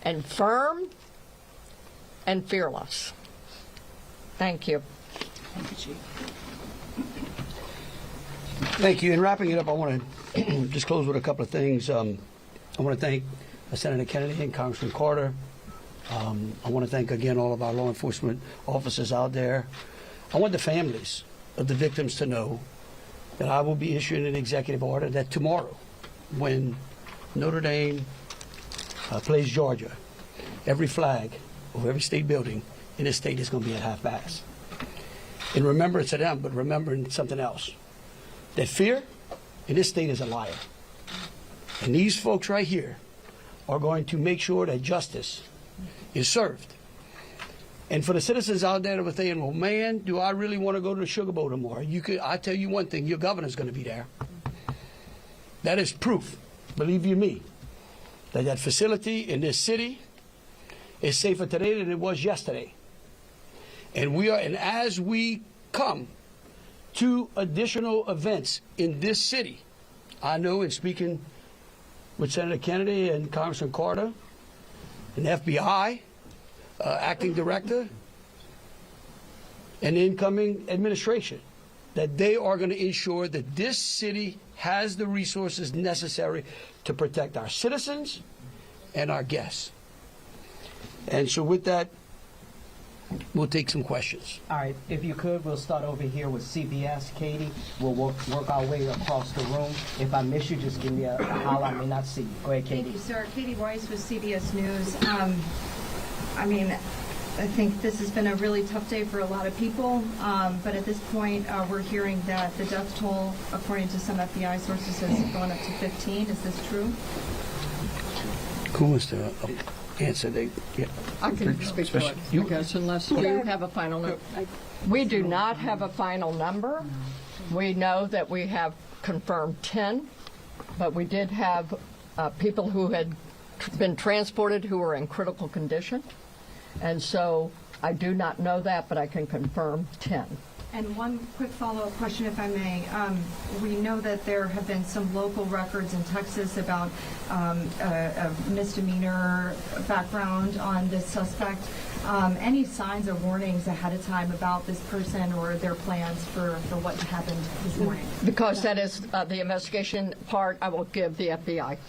and firm and fearless. Thank you. Thank you, Chief. Thank you. In wrapping it up, I want to just close with a couple of things. I want to thank Senator Kennedy and Congressman Carter. I want to thank again all of our law enforcement officers out there. I want the families of the victims to know that I will be issuing an executive order that tomorrow, when Notre Dame plays Georgia, every flag of every state building in this state is going to be at half-mast. In remembrance of them, but remembering something else. That fear in this state is a liar. And these folks right here are going to make sure that justice is served. And for the citizens out there that were saying, well, man, do I really want to go to the Sugar Bowl tomorrow? I tell you one thing, your governor's going to be there. That is proof, believe you me, that that facility in this city is safer today than it was yesterday. And as we come to additional events in this city, I know in speaking with Senator Kennedy and Congressman Carter, and FBI acting director, and the incoming administration, that they are going to ensure that this city has the resources necessary to protect our citizens and our guests. And so with that, we'll take some questions. All right, if you could, we'll start over here with CBS. Katie, we'll work our way across the room. If I miss you, just give me a holler. I may not see you. Go ahead, Katie. Thank you, sir. Katie Royce with CBS News. I mean, I think this has been a really tough day for a lot of people, but at this point, we're hearing that the death toll, according to some FBI sources, has gone up to 15. Is this true? Who wants to answer? I can speak to it, I guess, unless you have a final number. We do not have a final number. We know that we have confirmed 10, but we did have people who had been transported who were in critical condition. And so I do not know that, but I can confirm 10. And one quick follow-up question, if I may. We know that there have been some local records in Texas about a misdemeanor background on this suspect. Any signs or warnings ahead of time about this person or their plans for what happened this morning? Because that is the investigation part, I will give the FBI.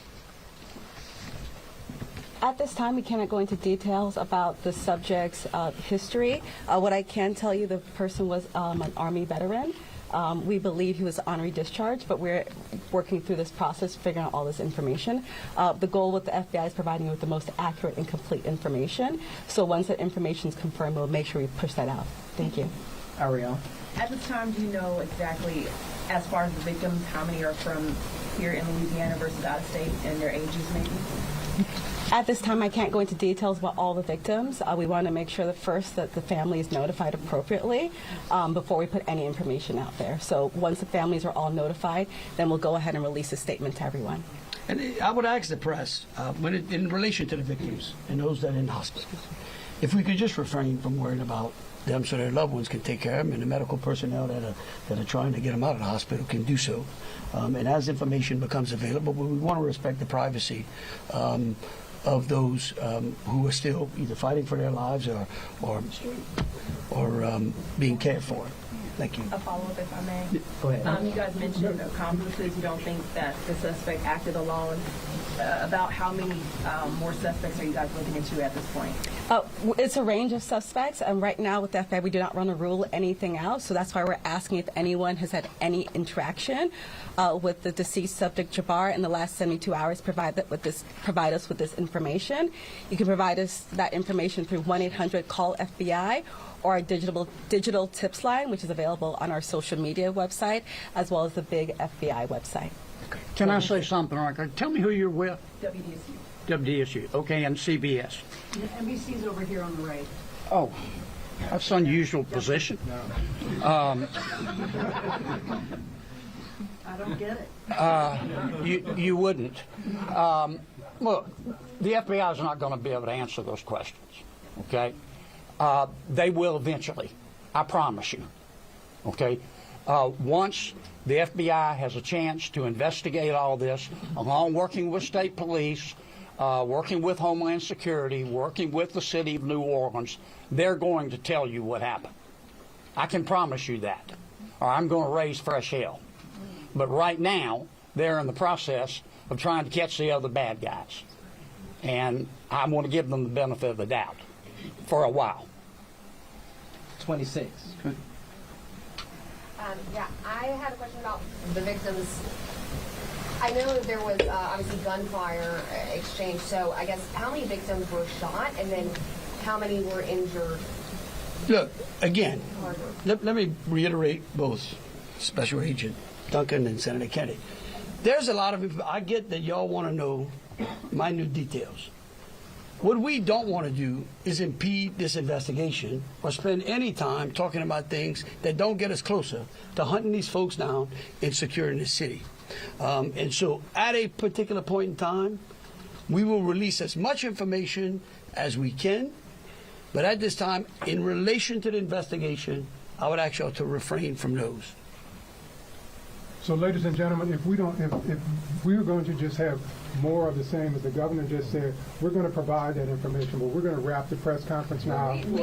At this time, we cannot go into details about the subject's history. What I can tell you, the person was an Army veteran. We believe he was honorary discharged, but we're working through this process, figuring out all this information. The goal with the FBI is providing you with the most accurate and complete information. So once that information is confirmed, we'll make sure we push that out. Thank you. Ariel. At this time, do you know exactly, as far as the victims, how many are from here in Louisiana versus out of state, and their ages maybe? At this time, I can't go into details about all the victims. We want to make sure that first that the family is notified appropriately before we put any information out there. So once the families are all notified, then we'll go ahead and release a statement to everyone. And I would ask the press, in relation to the victims and those that are in hospitals, if we could just refrain from worrying about them so their loved ones can take care of them, and the medical personnel that are trying to get them out of the hospital can do so. And as information becomes available, we want to respect the privacy of those who are still either fighting for their lives or being cared for. Thank you. A follow-up, if I may. Go ahead. You guys mentioned accomplices. You don't think that the suspect acted alone. About how many more suspects are you guys looking into at this point? It's a range of suspects, and right now with the FBI, we do not want to rule anything out. So that's why we're asking if anyone has had any interaction with the deceased subject Jabbar in the last 72 hours. Provide us with this information. You can provide us that information through 1-800-CALL-FBI or our digital tips line, which is available on our social media website, as well as the big FBI website. Can I say something? Tell me who you're with. WDSU. WDSU. Okay, and CBS. NBC's over here on the right. Oh, that's an unusual position. I don't get it. You wouldn't. Look, the FBI is not going to be able to answer those questions, okay? They will eventually, I promise you, okay? Once the FBI has a chance to investigate all this, along working with state police, working with Homeland Security, working with the city of New Orleans, they're going to tell you what happened. I can promise you that, or I'm going to raise fresh hell. But right now, they're in the process of trying to catch the other bad guys. And I want to give them the benefit of the doubt for a while. 26. Yeah, I had a question about the victims. I know that there was obviously gunfire exchange, so I guess how many victims were shot and then how many were injured? Look, again, let me reiterate both Special Agent Duncan and Senator Kennedy. There's a lot of, I get that y'all want to know minute details. What we don't want to do is impede this investigation or spend any time talking about things that don't get us closer to hunting these folks down and securing the city. And so at a particular point in time, we will release as much information as we can. But at this time, in relation to the investigation, I would ask y'all to refrain from those. So, ladies and gentlemen, if we're going to just have more of the same, as the governor just said, we're going to provide that information, but we're going to wrap the press conference now. Hold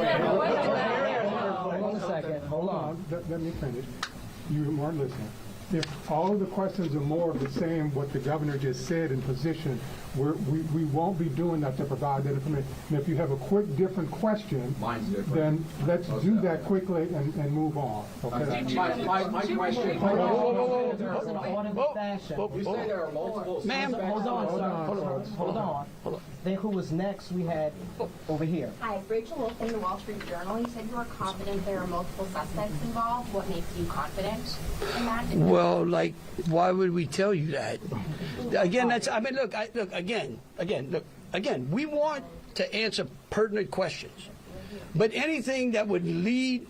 on a second. Hold on. Let me finish. You weren't listening. if all of the questions are more of the same, what the governor just said in position, we won't be doing that to provide that information. And if you have a quick, different question, then let's do that quickly and move on. Okay? My question. You say there are multiple. Ma'am. Hold on, sir. Hold on. Then who was next? We had over here. Hi, Rachel Wolf from the Wall Street Journal. You said you are confident there are multiple suspects involved. What makes you confident in that? Well, like, why would we tell you that? Again, that's. I mean, look. Again. We want to answer pertinent questions, but anything that would lead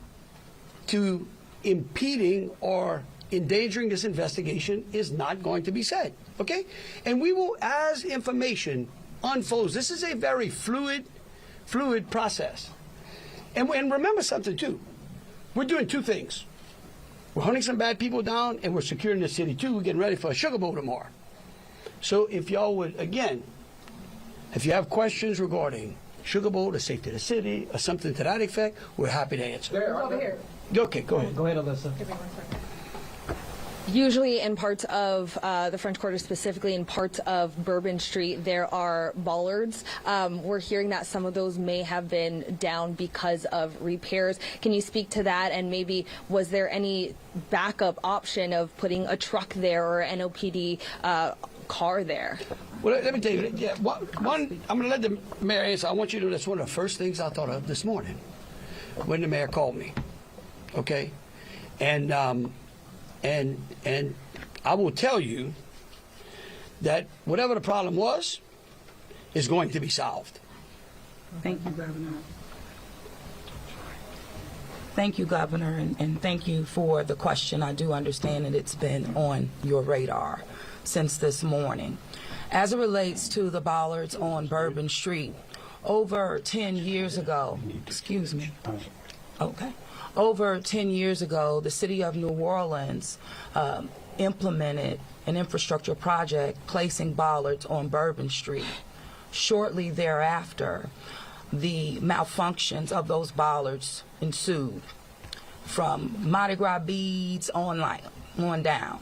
to impeding or endangering this investigation is not going to be said. Okay, and we will, as information unfolds. This is a very fluid process, and remember something too. We're doing two things. We're hunting some bad people down, and we're securing the city too. We're getting ready for a Sugar Bowl tomorrow. So if y'all would, again, if you have questions regarding Sugar Bowl, the safety of the city, or something to that effect, we're happy to answer. Over here. Okay, go ahead. Go ahead, Alyssa. Usually in parts of the French Quarter, specifically in parts of Bourbon Street, there are bollards. We're hearing that some of those may have been down because of repairs. Can you speak to that? And maybe was there any backup option of putting a truck there or an NOPD car there? Well, let me tell you, yeah, one, I'm going to let the mayor answer. I want you to know that's one of the first things I thought of this morning when the mayor called me. Okay? And I will tell you that whatever the problem was is going to be solved. Thank you, Governor. Thank you, Governor, and thank you for the question. I do understand that it's been on your radar since this morning. As it relates to the bollards on Bourbon Street, over 10 years ago, over 10 years ago, the city of New Orleans implemented an infrastructure project placing bollards on Bourbon Street. Shortly thereafter, the malfunctions of those bollards ensued, from Mardi Gras beads on down.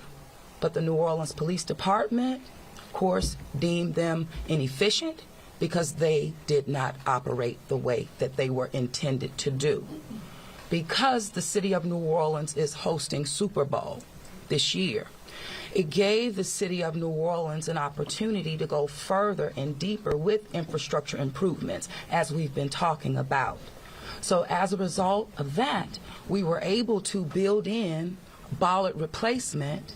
But the New Orleans Police Department, of course, deemed them inefficient because they did not operate the way that they were intended to do. Because the city of New Orleans is hosting Super Bowl this year, it gave the city of New Orleans an opportunity to go further and deeper with infrastructure improvements, as we've been talking about. So as a result of that, we were able to build in bollard replacement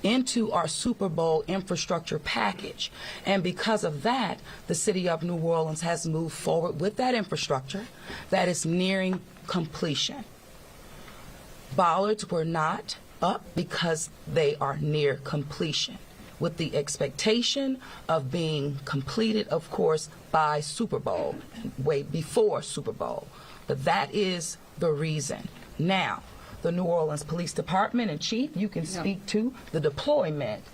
into our Super Bowl infrastructure package. And because of that, the city of New Orleans has moved forward with that infrastructure that is nearing completion. Bollards were not up because they are near completion, with the expectation of being completed, of course, by Super Bowl, way before Super Bowl. But that is the reason. Now, the New Orleans Police Department, and Chief, you can speak to the deployment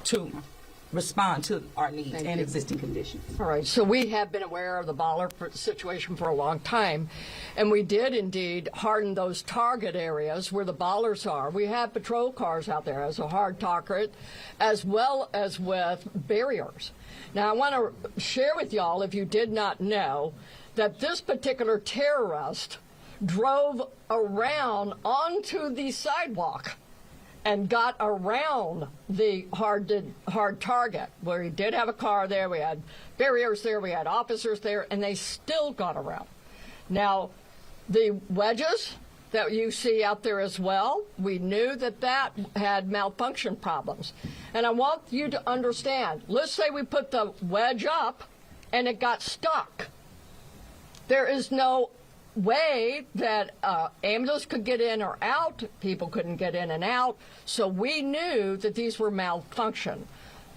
to respond to our needs and existing conditions. All right, so we have been aware of the bollard situation for a long time, and we did indeed harden those target areas where the bollards are. We have patrol cars out there as a hard target, as well as with barriers. Now, I want to share with y'all, if you did not know, that this particular terrorist drove around onto the sidewalk and got around the hard target, where he did have a car there, we had barriers there, we had officers there, and they still got around. Now, the wedges that you see out there as well, we knew that that had malfunction problems. And I want you to understand, let's say we put the wedge up and it got stuck. There is no way that ambulance could get in or out, people couldn't get in and out, so we knew that these were malfunction.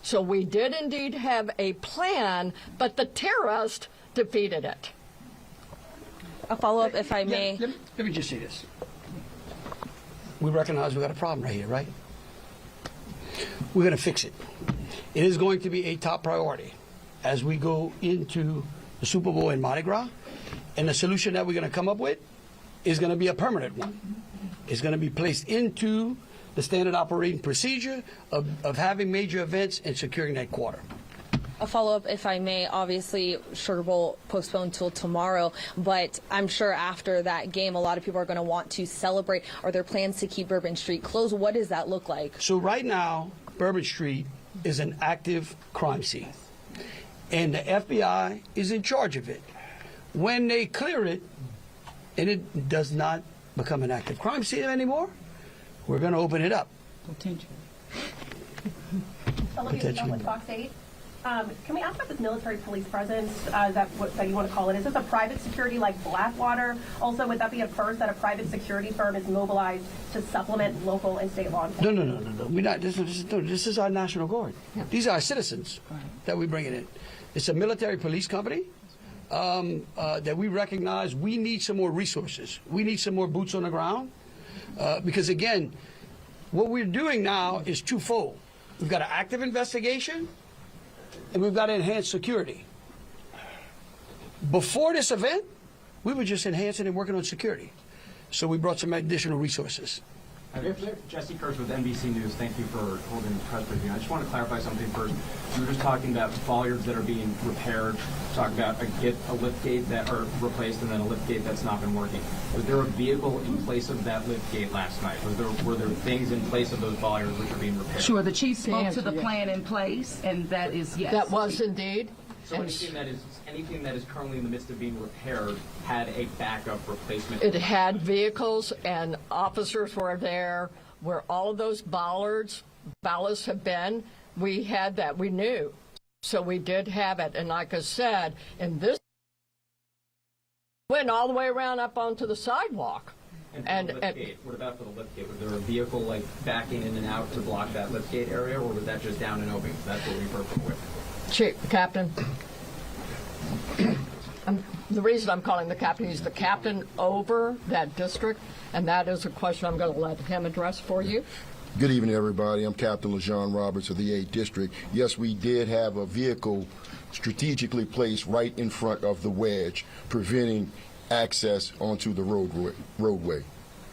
So we did indeed have a plan, but the terrorist defeated it. A follow-up, if I may. Let me just say this. We recognize we got a problem right here, right? We're going to fix it. It is going to be a top priority as we go into the Super Bowl in Mardi Gras. And the solution that we're going to come up with is going to be a permanent one. It's going to be placed into the standard operating procedure of having major events and securing that quarter. A follow-up, if I may. Obviously, Sugar Bowl postponed till tomorrow, but I'm sure after that game, a lot of people are going to want to celebrate. Are there plans to keep Bourbon Street closed? What does that look like? So right now, Bourbon Street is an active crime scene, and the FBI is in charge of it. When they clear it, and it does not become an active crime scene anymore, we're going to open it up. Potentially. Potentially. With Fox 8. Can we ask about this military police presence that you want to call it? Is this a private security like Blackwater? Also, would that be a first that a private security firm is mobilized to supplement local and state law enforcement? No. We're not. This is our National Guard. Yeah. These are our citizens that we bring in. It's a military police company that we recognize. We need some more resources. We need some more boots on the ground because, again, what we're doing now is twofold. We've got an active investigation, and we've got to enhance security. Before this event, we were just enhancing and working on security. So we brought some additional resources. Jesse Kurtz with NBC News. Thank you for holding the press briefing. I just want to clarify something first. You were just talking about bollards that are being repaired, talking about a lift gate that are replaced and then a lift gate that's not been working. Was there a vehicle in place of that lift gate last night? Were there things in place of those bollards which are being repaired? Sure, the chief spoke to the plan in place, and that is yes. That was indeed. So anything that is currently in the midst of being repaired had a backup replacement? It had vehicles and officers were there where all of those ballasts have been. We had that. We knew. So we did have it. And like I said, in this went all the way around up onto the sidewalk. And lift gate. What about for the lift gate? Was there a vehicle like backing in and out to block that lift gate area, or was that just down and open? That's what we've heard from with. Captain, the reason I'm calling the captain, he's the captain over that district, and that is a question I'm going to let him address for you. Good evening, everybody. I'm Captain LaJean Roberts of the 8th District. Yes, we did have a vehicle strategically placed right in front of the wedge, preventing access onto the roadway.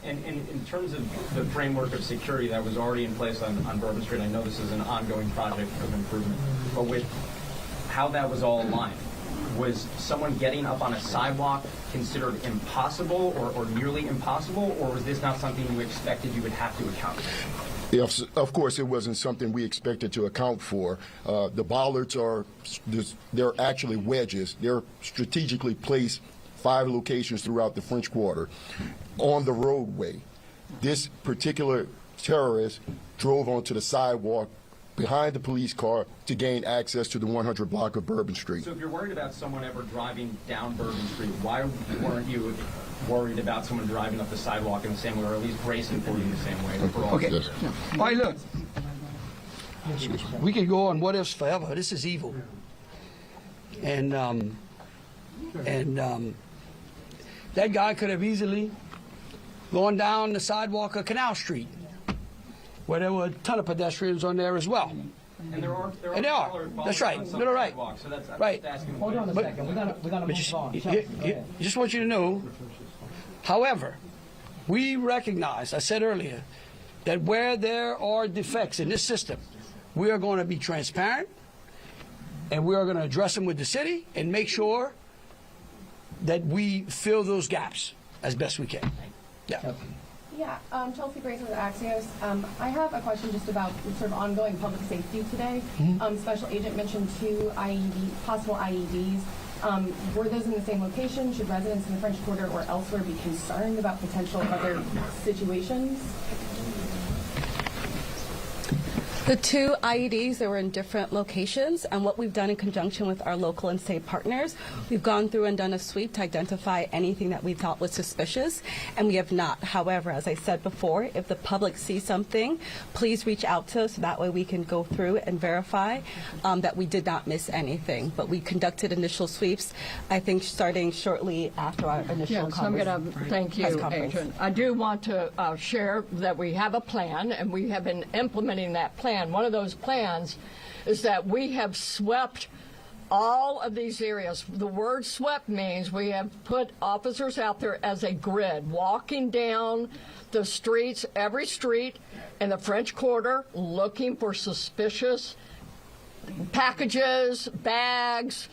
And in terms of the framework of security that was already in place on Bourbon Street, I know this is an ongoing project of improvement, but with how that was all aligned, was someone getting up on a sidewalk considered impossible or nearly impossible, or was this not something you expected you would have to account for? Yes, of course, it wasn't something we expected to account for. The bollards they're actually wedges. They're strategically placed 5 locations throughout the French Quarter on the roadway. This particular terrorist drove onto the sidewalk behind the police car to gain access to the 100 block of Bourbon Street. So if you're worried about someone ever driving down Bourbon Street, why weren't you worried about someone driving up the sidewalk in the same way, or at least bracing for you in the same way? Okay. Yes. All right, look. We could go on what ifs forever. This is evil. And that guy could have easily gone down the sidewalk of Canal Street, where there were a ton of pedestrians on there as well. And there are. That's right. They're right. So that's right. Hold on a second. We're gonna move on. I just want you to know, however, we recognize, I said earlier, that where there are defects in this system, we are going to be transparent, and we are going to address them with the city and make sure that we fill those gaps as best we can. Yeah. Yeah, Chelsea Grace with Axios. I have a question just about sort of ongoing public safety today. Special Agent mentioned 2 possible IEDs. Were those in the same location? Should residents in the French Quarter or elsewhere be concerned about potential other situations? The 2 IEDs, they were in different locations, and what we've done in conjunction with our local and state partners, we've gone through and done a sweep to identify anything that we thought was suspicious, and we have not. However, as I said before, if the public sees something, please reach out to us. That way we can go through and verify that we did not miss anything. But we conducted initial sweeps, I think, starting shortly after our initial Yes, I'm going to thank you, Agent. I do want to share that we have a plan, and we have been implementing that plan. One of those plans is that we have swept all of these areas. The word swept means we have put officers out there as a grid, walking down the streets, every street in the French Quarter, looking for suspicious packages, bags,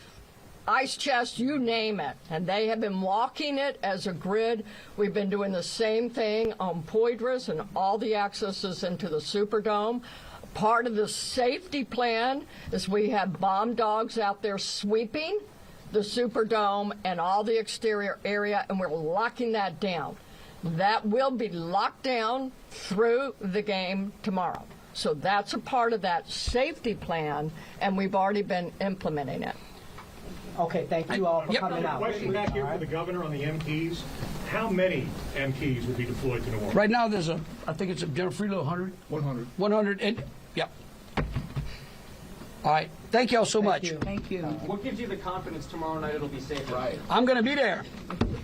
ice chests, you name it. And they have been walking it as a grid. We've been doing the same thing on Poydras and all the accesses into the Superdome. Part of the safety plan is we have bomb dogs out there sweeping the Superdome and all the exterior area, and we're locking that down. That will be locked down through the game tomorrow. So that's a part of that safety plan, and we've already been implementing it. Okay, thank you all for coming out. Question back here for the governor on the MPs. How many MPs will be deployed to New Orleans? Right now, there's I think it's General Freelo, 100? 100. 100, and, yeah. All right. Thank you all so much. Thank you. What gives you the confidence tomorrow night it'll be safe? Right. I'm going to be there.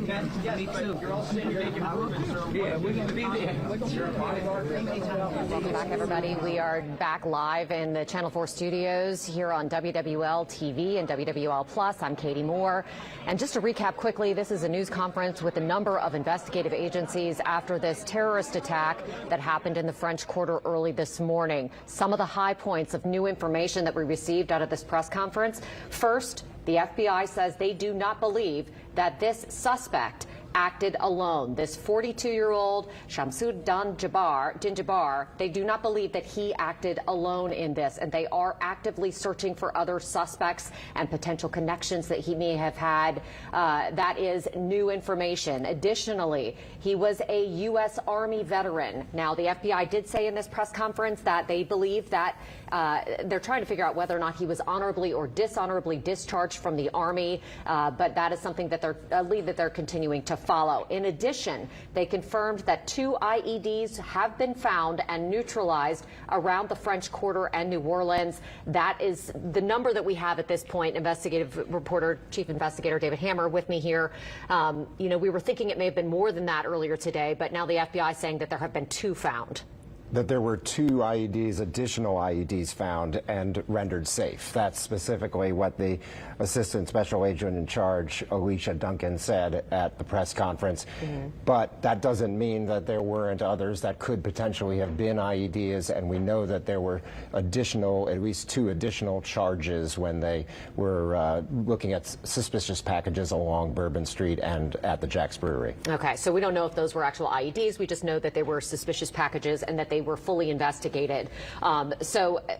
Yes, me too. You're all saying you're making improvements. Yeah, we're going to be there. Welcome back, everybody. We are back live in the Channel 4 studios here on WWL TV and WWL Plus. I'm Katie Moore. And just to recap quickly, this is a news conference with a number of investigative agencies after this terrorist attack that happened in the French Quarter early this morning. Some of the high points of new information that we received out of this press conference. First, the FBI says they do not believe that this suspect acted alone. This 42-year-old Shamsuddin Jabbar, they do not believe that he acted alone in this, and they are actively searching for other suspects and potential connections that he may have had. That is new information. Additionally, he was a U.S. Army veteran. Now, the FBI did say in this press conference that they believe that they're trying to figure out whether or not he was honorably or dishonorably discharged from the Army, but that is something that they're lead that they're continuing to follow. In addition, they confirmed that 2 IEDs have been found and neutralized around the French Quarter and New Orleans. That is the number that we have at this point. Investigative reporter, Chief Investigator David Hammer with me here. We were thinking it may have been more than that earlier today, but now the FBI saying that there have been 2 found. That there were 2 IEDs, additional IEDs found and rendered safe. That's specifically what the Assistant Special Agent in Charge, Alicia Duncan, said at the press conference. But that doesn't mean that there weren't others that could potentially have been IEDs, and we know that there were at least 2 additional charges when they were looking at suspicious packages along Bourbon Street and at the Jack's Brewery. Okay, so we don't know if those were actual IEDs. We just know that they were suspicious packages and that they were fully investigated. The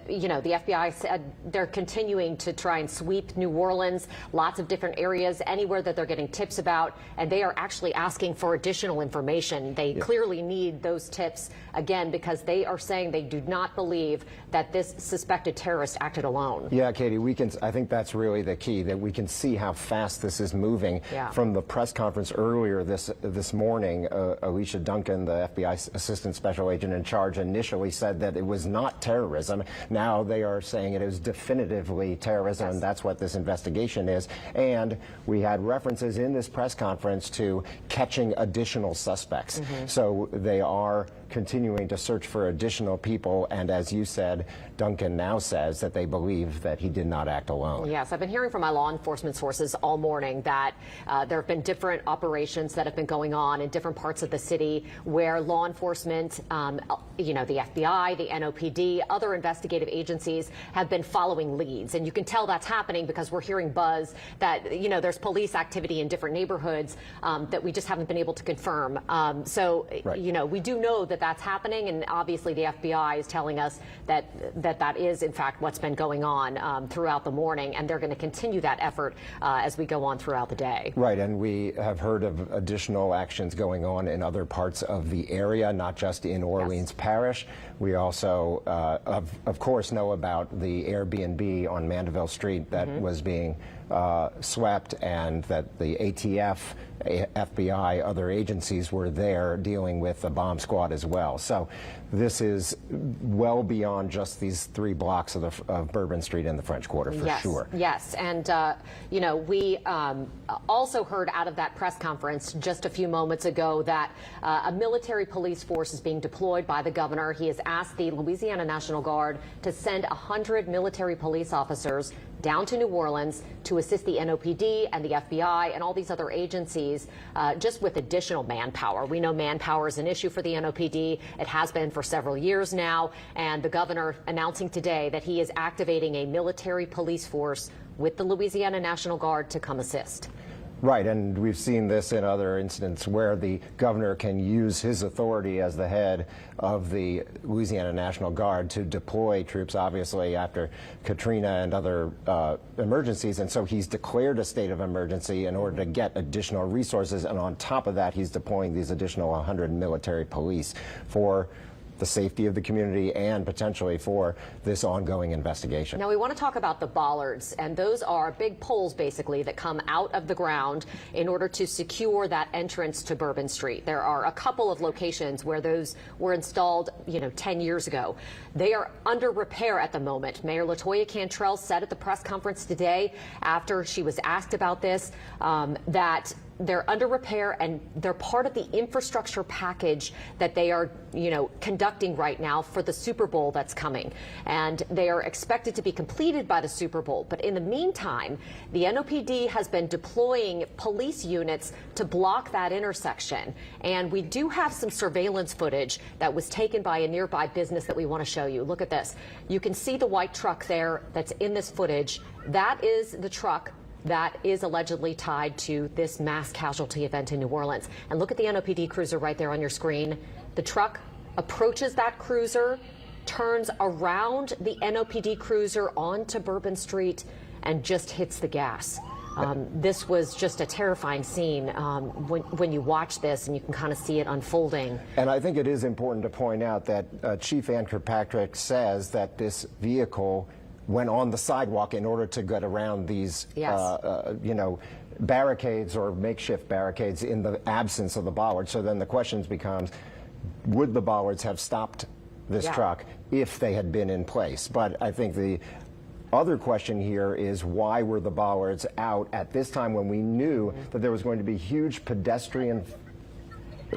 FBI said they're continuing to try and sweep New Orleans, lots of different areas, anywhere that they're getting tips about, and they are actually asking for additional information. They clearly need those tips, again, because they are saying they do not believe that this suspected terrorist acted alone. Yeah, Katie, I think that's really the key, that we can see how fast this is moving. From the press conference earlier this morning, Alicia Duncan, the FBI Assistant Special Agent in Charge, initially said that it was not terrorism. Now they are saying it is definitively terrorism, and that's what this investigation is. And we had references in this press conference to catching additional suspects. So they are continuing to search for additional people, and as you said, Duncan now says that they believe that he did not act alone. Yes, I've been hearing from my law enforcement sources all morning that there have been different operations that have been going on in different parts of the city where law enforcement, the FBI, the NOPD, other investigative agencies have been following leads. And you can tell that's happening because we're hearing buzz that, there's police activity in different neighborhoods that we just haven't been able to confirm. We do know that that's happening, and obviously the FBI is telling us that is in fact what's been going on throughout the morning, and they're going to continue that effort as we go on throughout the day. Right, and we have heard of additional actions going on in other parts of the area, not just in Orleans Parish. We also, of course, know about the Airbnb on Mandeville Street that was being swept, and that the ATF, FBI, other agencies were there dealing with the bomb squad as well. So this is well beyond just these 3 blocks of Bourbon Street in the French Quarter, for sure. Yes, and you know, we also heard out of that press conference just a few moments ago that a military police force is being deployed by the governor. He has asked the Louisiana National Guard to send 100 military police officers down to New Orleans to assist the NOPD and the FBI and all these other agencies just with additional manpower. We know manpower is an issue for the NOPD. It has been for several years now, and the governor announcing today that he is activating a military police force with the Louisiana National Guard to come assist. Right, and we've seen this in other incidents where the governor can use his authority as the head of the Louisiana National Guard to deploy troops, obviously, after Katrina and other emergencies. And so he's declared a state of emergency in order to get additional resources. And on top of that, he's deploying these additional 100 military police for the safety of the community and potentially for this ongoing investigation. Now we want to talk about the bollards, and those are big poles basically that come out of the ground in order to secure that entrance to Bourbon Street. There are a couple of locations where those were installed, 10 years ago. They are under repair at the moment. Mayor LaToya Cantrell said at the press conference today, after she was asked about this, that they're under repair and they're part of the infrastructure package that they are, conducting right now for the Super Bowl that's coming. And they are expected to be completed by the Super Bowl. But in the meantime, the NOPD has been deploying police units to block that intersection. And we do have some surveillance footage that was taken by a nearby business that we want to show you. Look at this. You can see the white truck there that's in this footage. That is the truck that is allegedly tied to this mass casualty event in New Orleans. And look at the NOPD cruiser right there on your screen. The truck approaches that cruiser, turns around the NOPD cruiser onto Bourbon Street, and just hits the gas. This was just a terrifying scene when you watch this, and you can kind of see it unfolding. And I think it is important to point out that Chief Ann Kirkpatrick says that this vehicle went on the sidewalk in order to get around these, barricades or makeshift barricades in the absence of the bollards. So then the question becomes, would the bollards have stopped this truck if they had been in place? But I think the other question here is, why were the bollards out at this time when we knew that there was going to be a huge pedestrian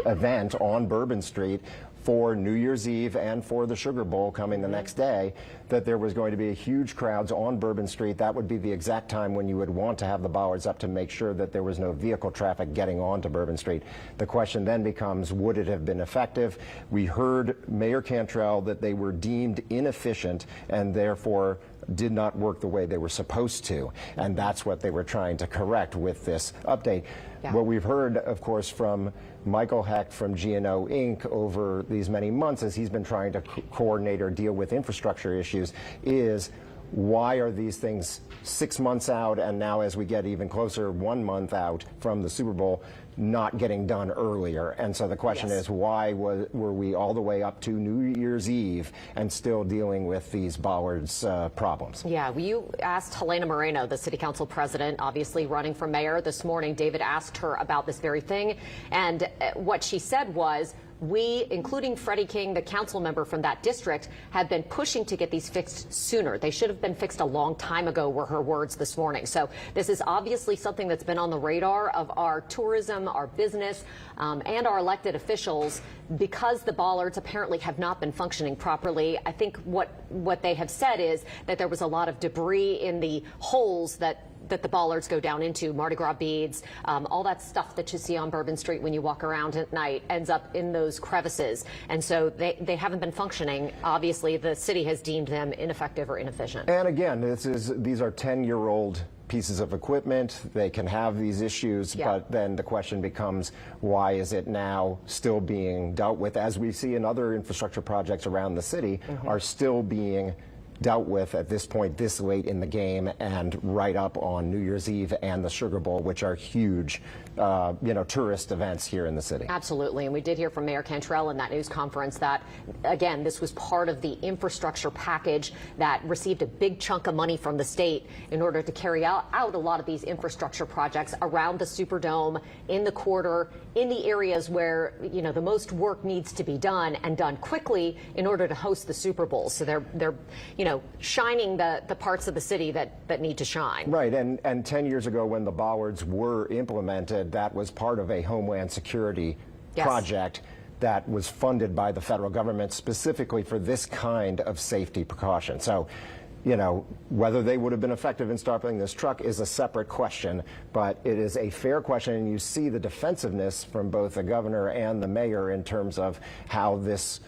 event on Bourbon Street for New Year's Eve and for the Sugar Bowl coming the next day, that there was going to be huge crowds on Bourbon Street? That would be the exact time when you would want to have the bollards up to make sure that there was no vehicle traffic getting onto Bourbon Street. The question then becomes, would it have been effective? We heard Mayor Cantrell that they were deemed inefficient and therefore did not work the way they were supposed to, and that's what they were trying to correct with this update. What we've heard, of course, from Michael Hecht from GNO Inc. over these many months, as he's been trying to coordinate or deal with infrastructure issues, is why are these things 6 months out, and now as we get even closer, 1 month out from the Super Bowl, not getting done earlier? And so the question is, why were we all the way up to New Year's Eve and still dealing with these bollards problems? Yeah, you asked Helena Moreno, the city council president, obviously running for mayor this morning. David asked her about this very thing, and what she said was, we, including Freddie King, the council member from that district, have been pushing to get these fixed sooner. They should have been fixed a long time ago, were her words this morning. So this is obviously something that's been on the radar of our tourism, our business, and our elected officials, because the bollards apparently have not been functioning properly. I think what they have said is that there was a lot of debris in the holes that the bollards go down into, Mardi Gras beads, all that stuff that you see on Bourbon Street when you walk around at night ends up in those crevices. And so they haven't been functioning. Obviously, the city has deemed them ineffective or inefficient. And again, these are 10-year-old pieces of equipment. They can have these issues, but then the question becomes, why is it now still being dealt with, as we see in other infrastructure projects around the city, are still being dealt with at this point this late in the game and right up on New Year's Eve and the Sugar Bowl, which are huge tourist events here in the city. Absolutely, and we did hear from Mayor Cantrell in that news conference that, again, this was part of the infrastructure package that received a big chunk of money from the state in order to carry out a lot of these infrastructure projects around the Superdome, in the corridor, in the areas where, the most work needs to be done and done quickly in order to host the Super Bowl. So they're shining the parts of the city that need to shine. Right, and 10 years ago when the bollards were implemented, that was part of a Homeland Security project that was funded by the federal government specifically for this kind of safety precaution. So, whether they would have been effective in stopping this truck is a separate question, but it is a fair question, and you see the defensiveness from both the governor and the mayor in terms of how this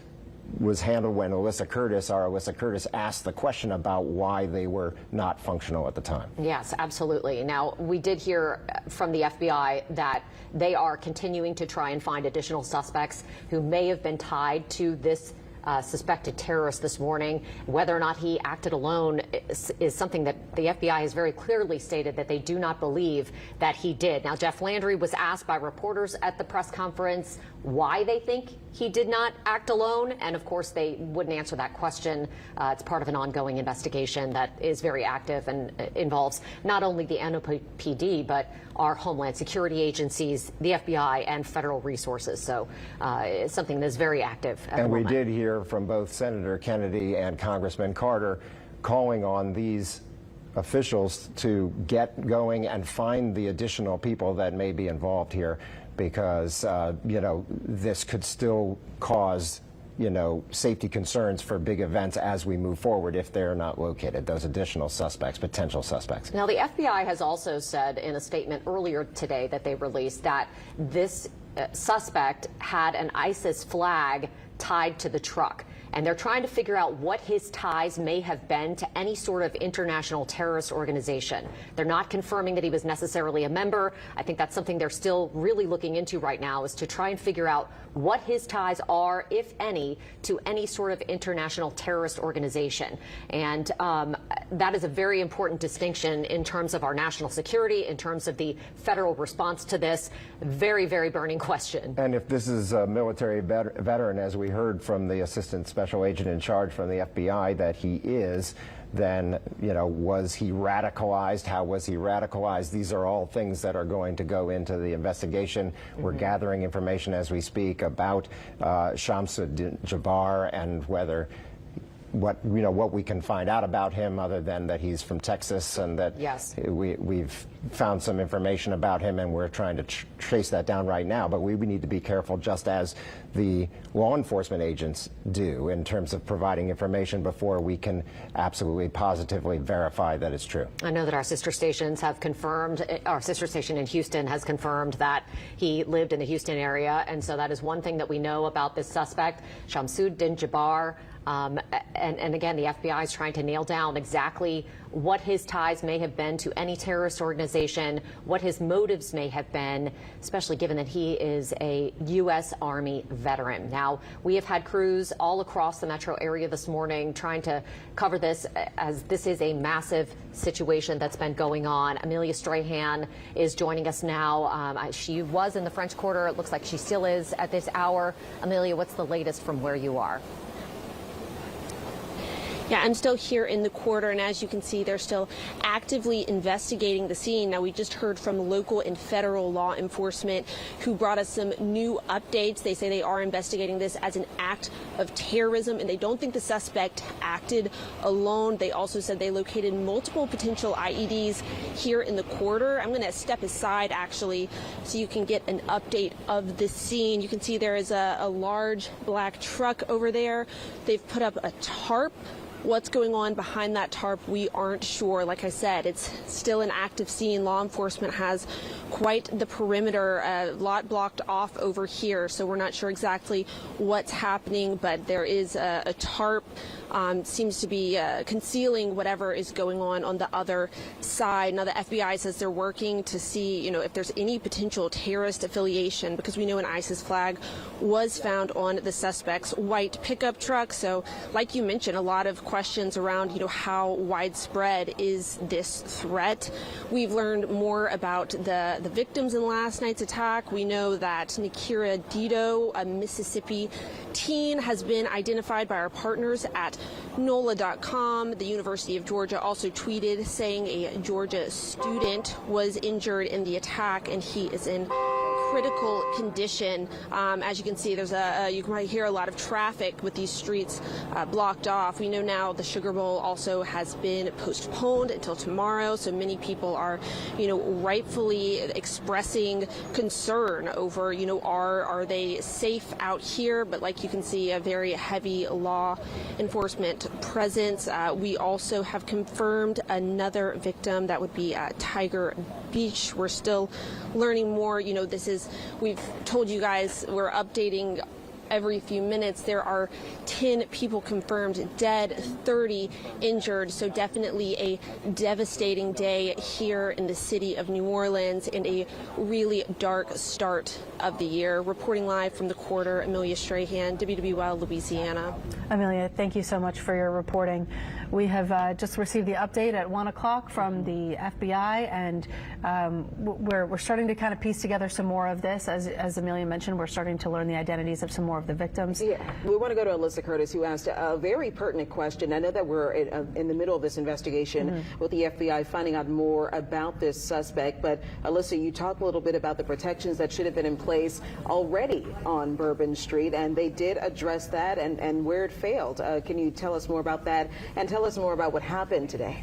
was handled when Alyssa Curtis asked the question about why they were not functional at the time. Yes, absolutely. Now, we did hear from the FBI that they are continuing to try and find additional suspects who may have been tied to this suspected terrorist this morning. Whether or not he acted alone is something that the FBI has very clearly stated that they do not believe that he did. Now, Jeff Landry was asked by reporters at the press conference why they think he did not act alone, and of course they wouldn't answer that question. It's part of an ongoing investigation that is very active and involves not only the NOPD but our Homeland Security agencies, the FBI, and federal resources. So it's something that's very active at the moment. We did hear from both Senator Kennedy and Congressman Carter calling on these officials to get going and find the additional people that may be involved here, because this could still cause safety concerns for big events as we move forward if they're not located, those additional suspects, potential suspects. Now, the FBI has also said in a statement earlier today that they released that this suspect had an ISIS flag tied to the truck. And they're trying to figure out what his ties may have been to any sort of international terrorist organization. They're not confirming that he was necessarily a member. I think that's something they're still really looking into right now, is to try and figure out what his ties are, if any, to any sort of international terrorist organization. And that is a very important distinction in terms of our national security, in terms of the federal response to this very, very burning question. And if this is a military veteran, as we heard from the assistant special agent in charge from the FBI that he is, then, was he radicalized? How was he radicalized? These are all things that are going to go into the investigation. We're gathering information as we speak about Shamsud Jabbar and what we can find out about him, other than that he's from Texas and that we've found some information about him, and we're trying to trace that down right now. But we need to be careful, just as the law enforcement agents do, in terms of providing information before we can absolutely positively verify that it's true. I know that our sister stations have confirmed, our sister station in Houston has confirmed that he lived in the Houston area, and so that is one thing that we know about this suspect, Shamsud Jabbar. And again, the FBI is trying to nail down exactly what his ties may have been to any terrorist organization, what his motives may have been, especially given that he is a U.S. Army veteran. Now, we have had crews all across the metro area this morning trying to cover this, as this is a massive situation that's been going on. Amelia Strahan is joining us now. She was in the French Quarter. It looks like she still is at this hour. Amelia, what's the latest from where you are? Yeah, I'm still here in the quarter, and as you can see, they're still actively investigating the scene. Now, we just heard from local and federal law enforcement who brought us some new updates. They say they are investigating this as an act of terrorism, and they don't think the suspect acted alone. They also said they located multiple potential IEDs here in the quarter. I'm going to step aside, actually, so you can get an update of the scene. You can see there is a large black truck over there. They've put up a tarp. What's going on behind that tarp, we aren't sure. Like I said, it's still an active scene. Law enforcement has quite the perimeter, a lot blocked off over here, so we're not sure exactly what's happening, but there is a tarp. Seems to be concealing whatever is going on the other side. Now, the FBI says they're working to see, if there's any potential terrorist affiliation, because we know an ISIS flag was found on the suspect's white pickup truck. So, like you mentioned, a lot of questions questions around, how widespread is this threat. We've learned more about the victims in last night's attack. We know that Nikira Dito, a Mississippi teen, has been identified by our partners at NOLA.com. The University of Georgia also tweeted saying a Georgia student was injured in the attack and he is in critical condition. As you can see, you can hear a lot of traffic with these streets blocked off. We know now the Sugar Bowl also has been postponed until tomorrow, so many people are, rightfully expressing concern over, are they safe out here? But like you can see, a very heavy law enforcement presence. We also have confirmed another victim. That would be Tiger Beach. We're still learning more. We've told you guys we're updating every few minutes. There are 10 people confirmed dead, 30 injured. So definitely a devastating day here in the city of New Orleans and a really dark start of the year. Reporting live from the quarter, Amelia Strahan, WWL, Louisiana. Amelia, thank you so much for your reporting. We have just received the update at 1 o'clock from the FBI, and we're starting to kind of piece together some more of this. As Amelia mentioned, we're starting to learn the identities of some more of the victims. Yeah, we want to go to Alyssa Curtis, who asked a very pertinent question. I know that we're in the middle of this investigation with the FBI finding out more about this suspect, but Alyssa, you talked a little bit about the protections that should have been in place already on Bourbon Street, and they did address that and where it failed. Can you tell us more about that and tell us more about what happened today?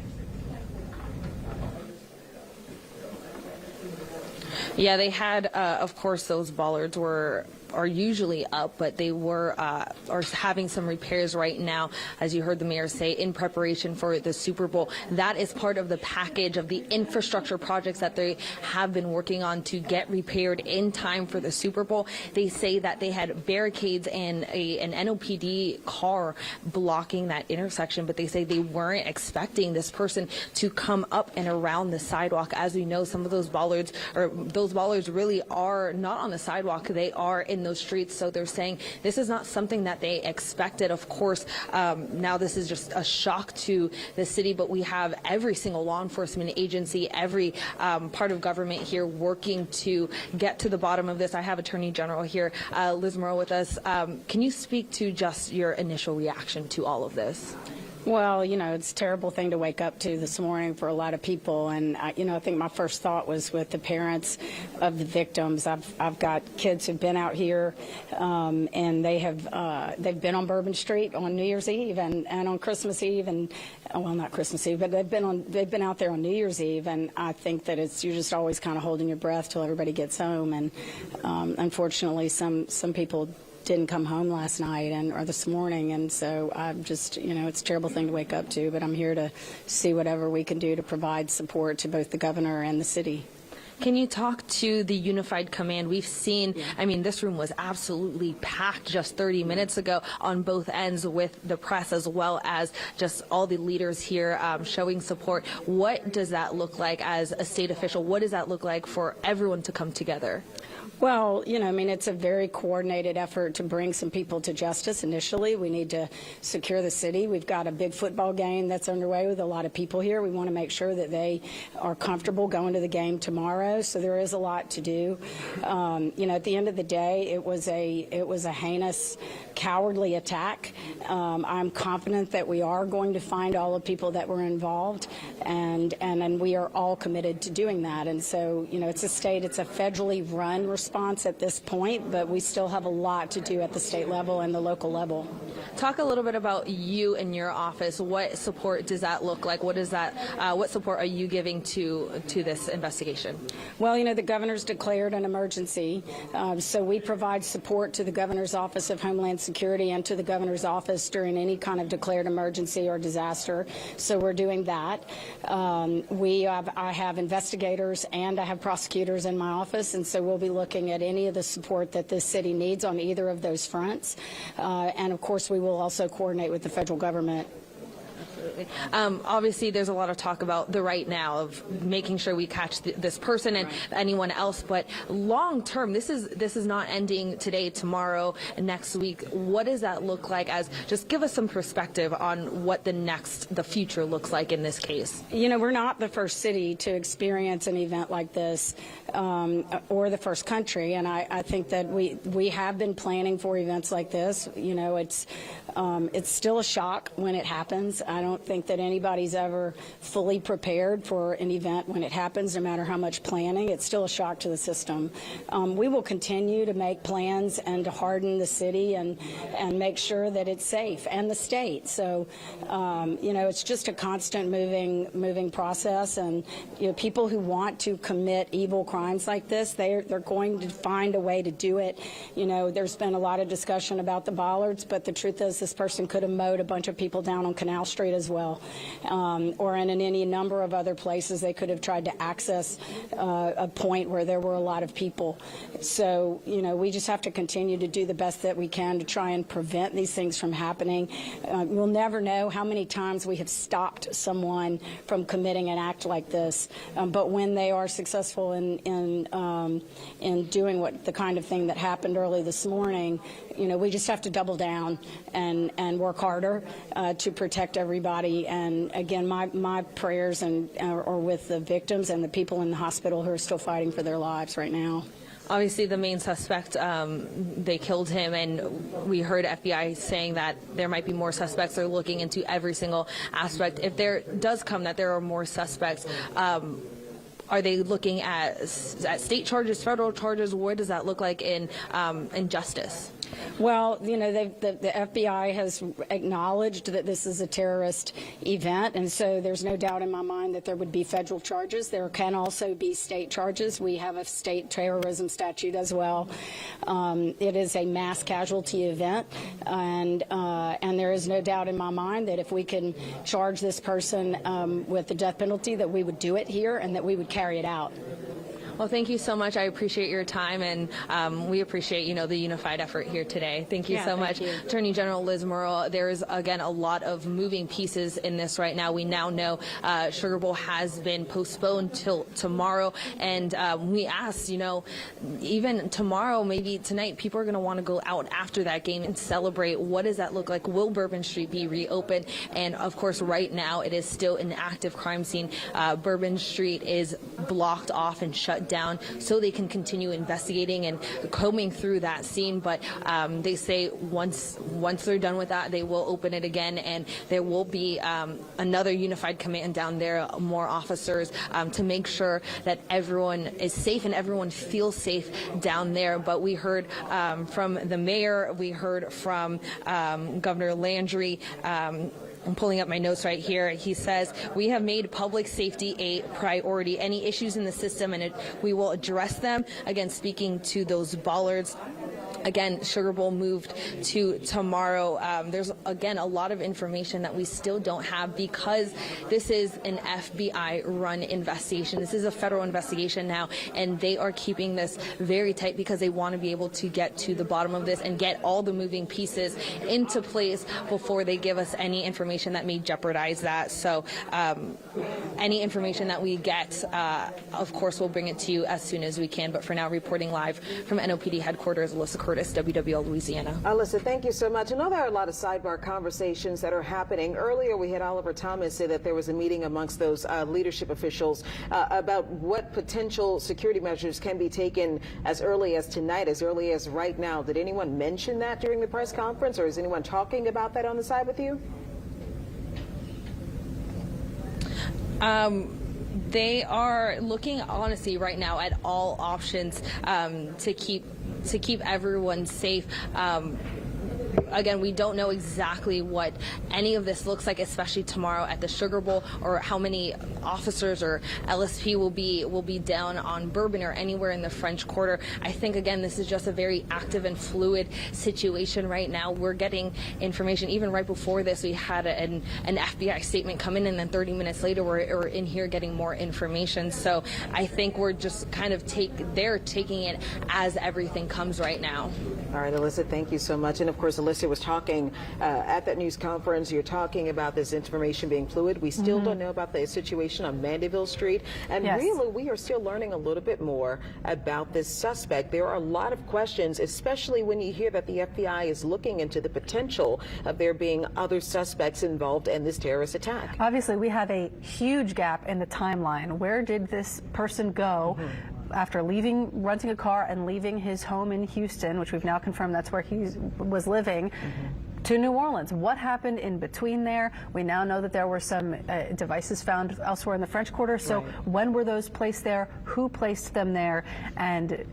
Yeah, they had, of course, those bollards are usually up, but they are having some repairs right now, as you heard the mayor say, in preparation for the Super Bowl. That is part of the package of the infrastructure projects that they have been working on to get repaired in time for the Super Bowl. They say that they had barricades and an NOPD car blocking that intersection, but they say they weren't expecting this person to come up and around the sidewalk. As we know, some of those bollards really are not on the sidewalk. They are in those streets, so they're saying this is not something that they expected. Of course, now this is just a shock to the city, but we have every single law enforcement agency, every part of government here working to get to the bottom of this. I have Attorney General here, Liz Murrow, with us. Can you speak to just your initial reaction to all of this? Well, it's a terrible thing to wake up to this morning for a lot of people. And, I think my first thought was with the parents of the victims. I've got kids who've been out here, and they've been on Bourbon Street on New Year's Eve and on Christmas Eve, and well, not Christmas Eve, but they've been out there on New Year's Eve. And I think that you're just always kind of holding your breath till everybody gets home. And unfortunately, some people didn't come home last night or this morning, and so I'm just, it's a terrible thing to wake up to, but I'm here to see whatever we can do to provide support to both the governor and the city. Can you talk to the Unified Command? We've seen, this room was absolutely packed just 30 minutes ago on both ends with the press as well as just all the leaders here showing support. What does that look like as a state official? What does that look like for everyone to come together? Well, it's a very coordinated effort to bring some people to justice. Initially, we need to secure the city. We've got a big football game that's underway with a lot of people here. We want to make sure that they are comfortable going to the game tomorrow. So there is a lot to do. At the end of the day, it was a heinous, cowardly attack. I'm confident that we are going to find all the people that were involved, and we are all committed to doing that. And so, it's a federally run response at this point, but we still have a lot to do at the state level and the local level. Talk a little bit about you and your office. What support does that look like? What support are you giving to this investigation? Well, the governor's declared an emergency, so we provide support to the governor's office of Homeland Security and to the governor's office during any kind of declared emergency or disaster. So we're doing that. I have investigators and I have prosecutors in my office, and so we'll be looking at any of the support that this city needs on either of those fronts. And of course, we will also coordinate with the federal government. Absolutely. Obviously, there's a lot of talk about the right now of making sure we catch this person and anyone else. But long term, this is not ending today, tomorrow, next week. What does that look like? As just give us some perspective on what the future looks like in this case. You know, we're not the first city to experience an event like this, or the first country. And I think that we have been planning for events like this. You know, it's still a shock when it happens. I don't think that anybody's ever fully prepared for an event when it happens, no matter how much planning. It's still a shock to the system. We will continue to make plans and to harden the city and make sure that it's safe, and the state. So, you know, it's just a constant moving process. And you know, people who want to commit evil crimes like this, they're going to find a way to do it. You know, there's been a lot of discussion about the bollards, but the truth is this person could have mowed a bunch of people down on Canal Street as well, or in any number of other places. They could have tried to access a point where there were a lot of people. So, you know, we just have to continue to do the best that we can to try and prevent these things from happening. We'll never know how many times we have stopped someone from committing an act like this, but when they are successful in doing the kind of thing that happened early this morning, you know, we just have to double down and work harder to protect everybody. And again, my prayers are with the victims and the people in the hospital who are still fighting for their lives right now. Obviously, the main suspect, they killed him, and we heard FBI saying that there might be more suspects. They're looking into every single aspect. If there does come that there are more suspects, are they looking at state charges, federal charges? What does that look like in justice? Well, you know, the FBI has acknowledged that this is a terrorist event, and so there's no doubt in my mind that there would be federal charges. There can also be state charges. We have a state terrorism statute as well. It is a mass casualty event, and there is no doubt in my mind that if we can charge this person with the death penalty, that we would do it here and that we would carry it out. Well, thank you so much. I appreciate your time, and we appreciate, you know, the unified effort here today. Thank you so much. Attorney General Liz Murrow, there is, again, a lot of moving pieces in this right now. We now know Sugar Bowl has been postponed till tomorrow, and we asked, you know, even tomorrow, maybe tonight, people are going to want to go out after that game and celebrate. What does that look like? Will Bourbon Street be reopened? And, of course, right now, it is still an active crime scene. Bourbon Street is blocked off and shut down so they can continue investigating and combing through that scene. But they say once they're done with that, they will open it again, and there will be another unified command down there, more officers to make sure that everyone is safe and everyone feels safe down there. But we heard from the mayor, we heard from Governor Landry. I'm pulling up my notes right here. He says, we have made public safety a priority. Any issues in the system, and we will address them. Again, speaking to those bollards. Again, Sugar Bowl moved to tomorrow. There's, again, a lot of information that we still don't have because this is an FBI-run investigation. This is a federal investigation now, and they are keeping this very tight because they want to be able to get to the bottom of this and get all the moving pieces into place before they give us any information that may jeopardize that. So any information that we get, of course, we'll bring it to you as soon as we can. But for now, reporting live from NOPD headquarters, Alyssa Curtis, WWL Louisiana. Alyssa, thank you so much. I know there are a lot of sidebar conversations that are happening. Earlier, we had Oliver Thomas say that there was a meeting amongst those leadership officials about what potential security measures can be taken as early as tonight, as early as right now. Did anyone mention that during the press conference, or is anyone talking about that on the side with you? They are looking, honestly, right now at all options to keep everyone safe. Again, we don't know exactly what any of this looks like, especially tomorrow at the Sugar Bowl, or how many officers or LSP will be down on Bourbon or anywhere in the French Quarter. I think, again, this is just a very active and fluid situation right now. We're getting information. Even right before this, we had an FBI statement come in, and then 30 minutes later, we're in here getting more information. So I think we're just kind of taking it as everything comes right now. All right, Alyssa, thank you so much. And of course, Alyssa was talking at that news conference. You're talking about this information being fluid. We still don't know about the situation on Mandeville Street. And really, we are still learning a little bit more about this suspect. There are a lot of questions, especially when you hear that the FBI is looking into the potential of there being other suspects involved in this terrorist attack. Obviously, we have a huge gap in the timeline. Where did this person go after renting a car and leaving his home in Houston, which we've now confirmed that's where he was living, to New Orleans? What happened in between there? We now know that there were some devices found elsewhere in the French Quarter. So when were those placed there? Who placed them there? And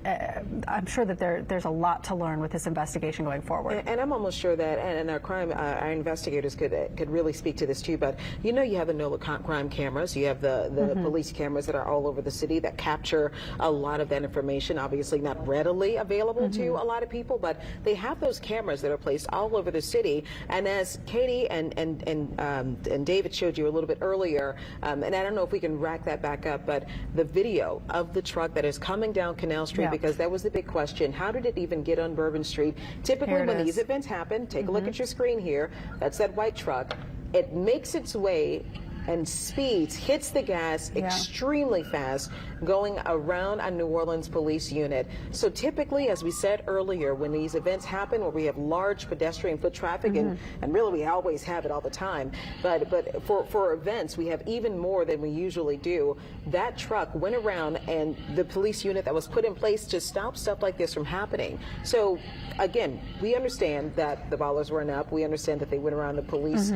I'm sure that there's a lot to learn with this investigation going forward. And I'm almost sure that, and our investigators could really speak to this too. But you know, you have the NOLA crime cameras. You have the police cameras that are all over the city that capture a lot of that information. Obviously, not readily available to a lot of people, but they have those cameras that are placed all over the city. And as Katie and David showed you a little bit earlier, and I don't know if we can rack that back up, but the video of the truck that is coming down Canal Street, because that was the big question. How did it even get on Bourbon Street? Typically, when these events happen, take a look at your screen here. That's that white truck. It makes its way and speeds, hits the gas extremely fast, going around a New Orleans police unit. So typically, as we said earlier, when these events happen where we have large pedestrian foot traffic, and really we always have it all the time, but for events we have even more than we usually do. That truck went around, and the police unit that was put in place to stop stuff like this from happening. So again, we understand that the Bollards weren't up. We understand that they went around the police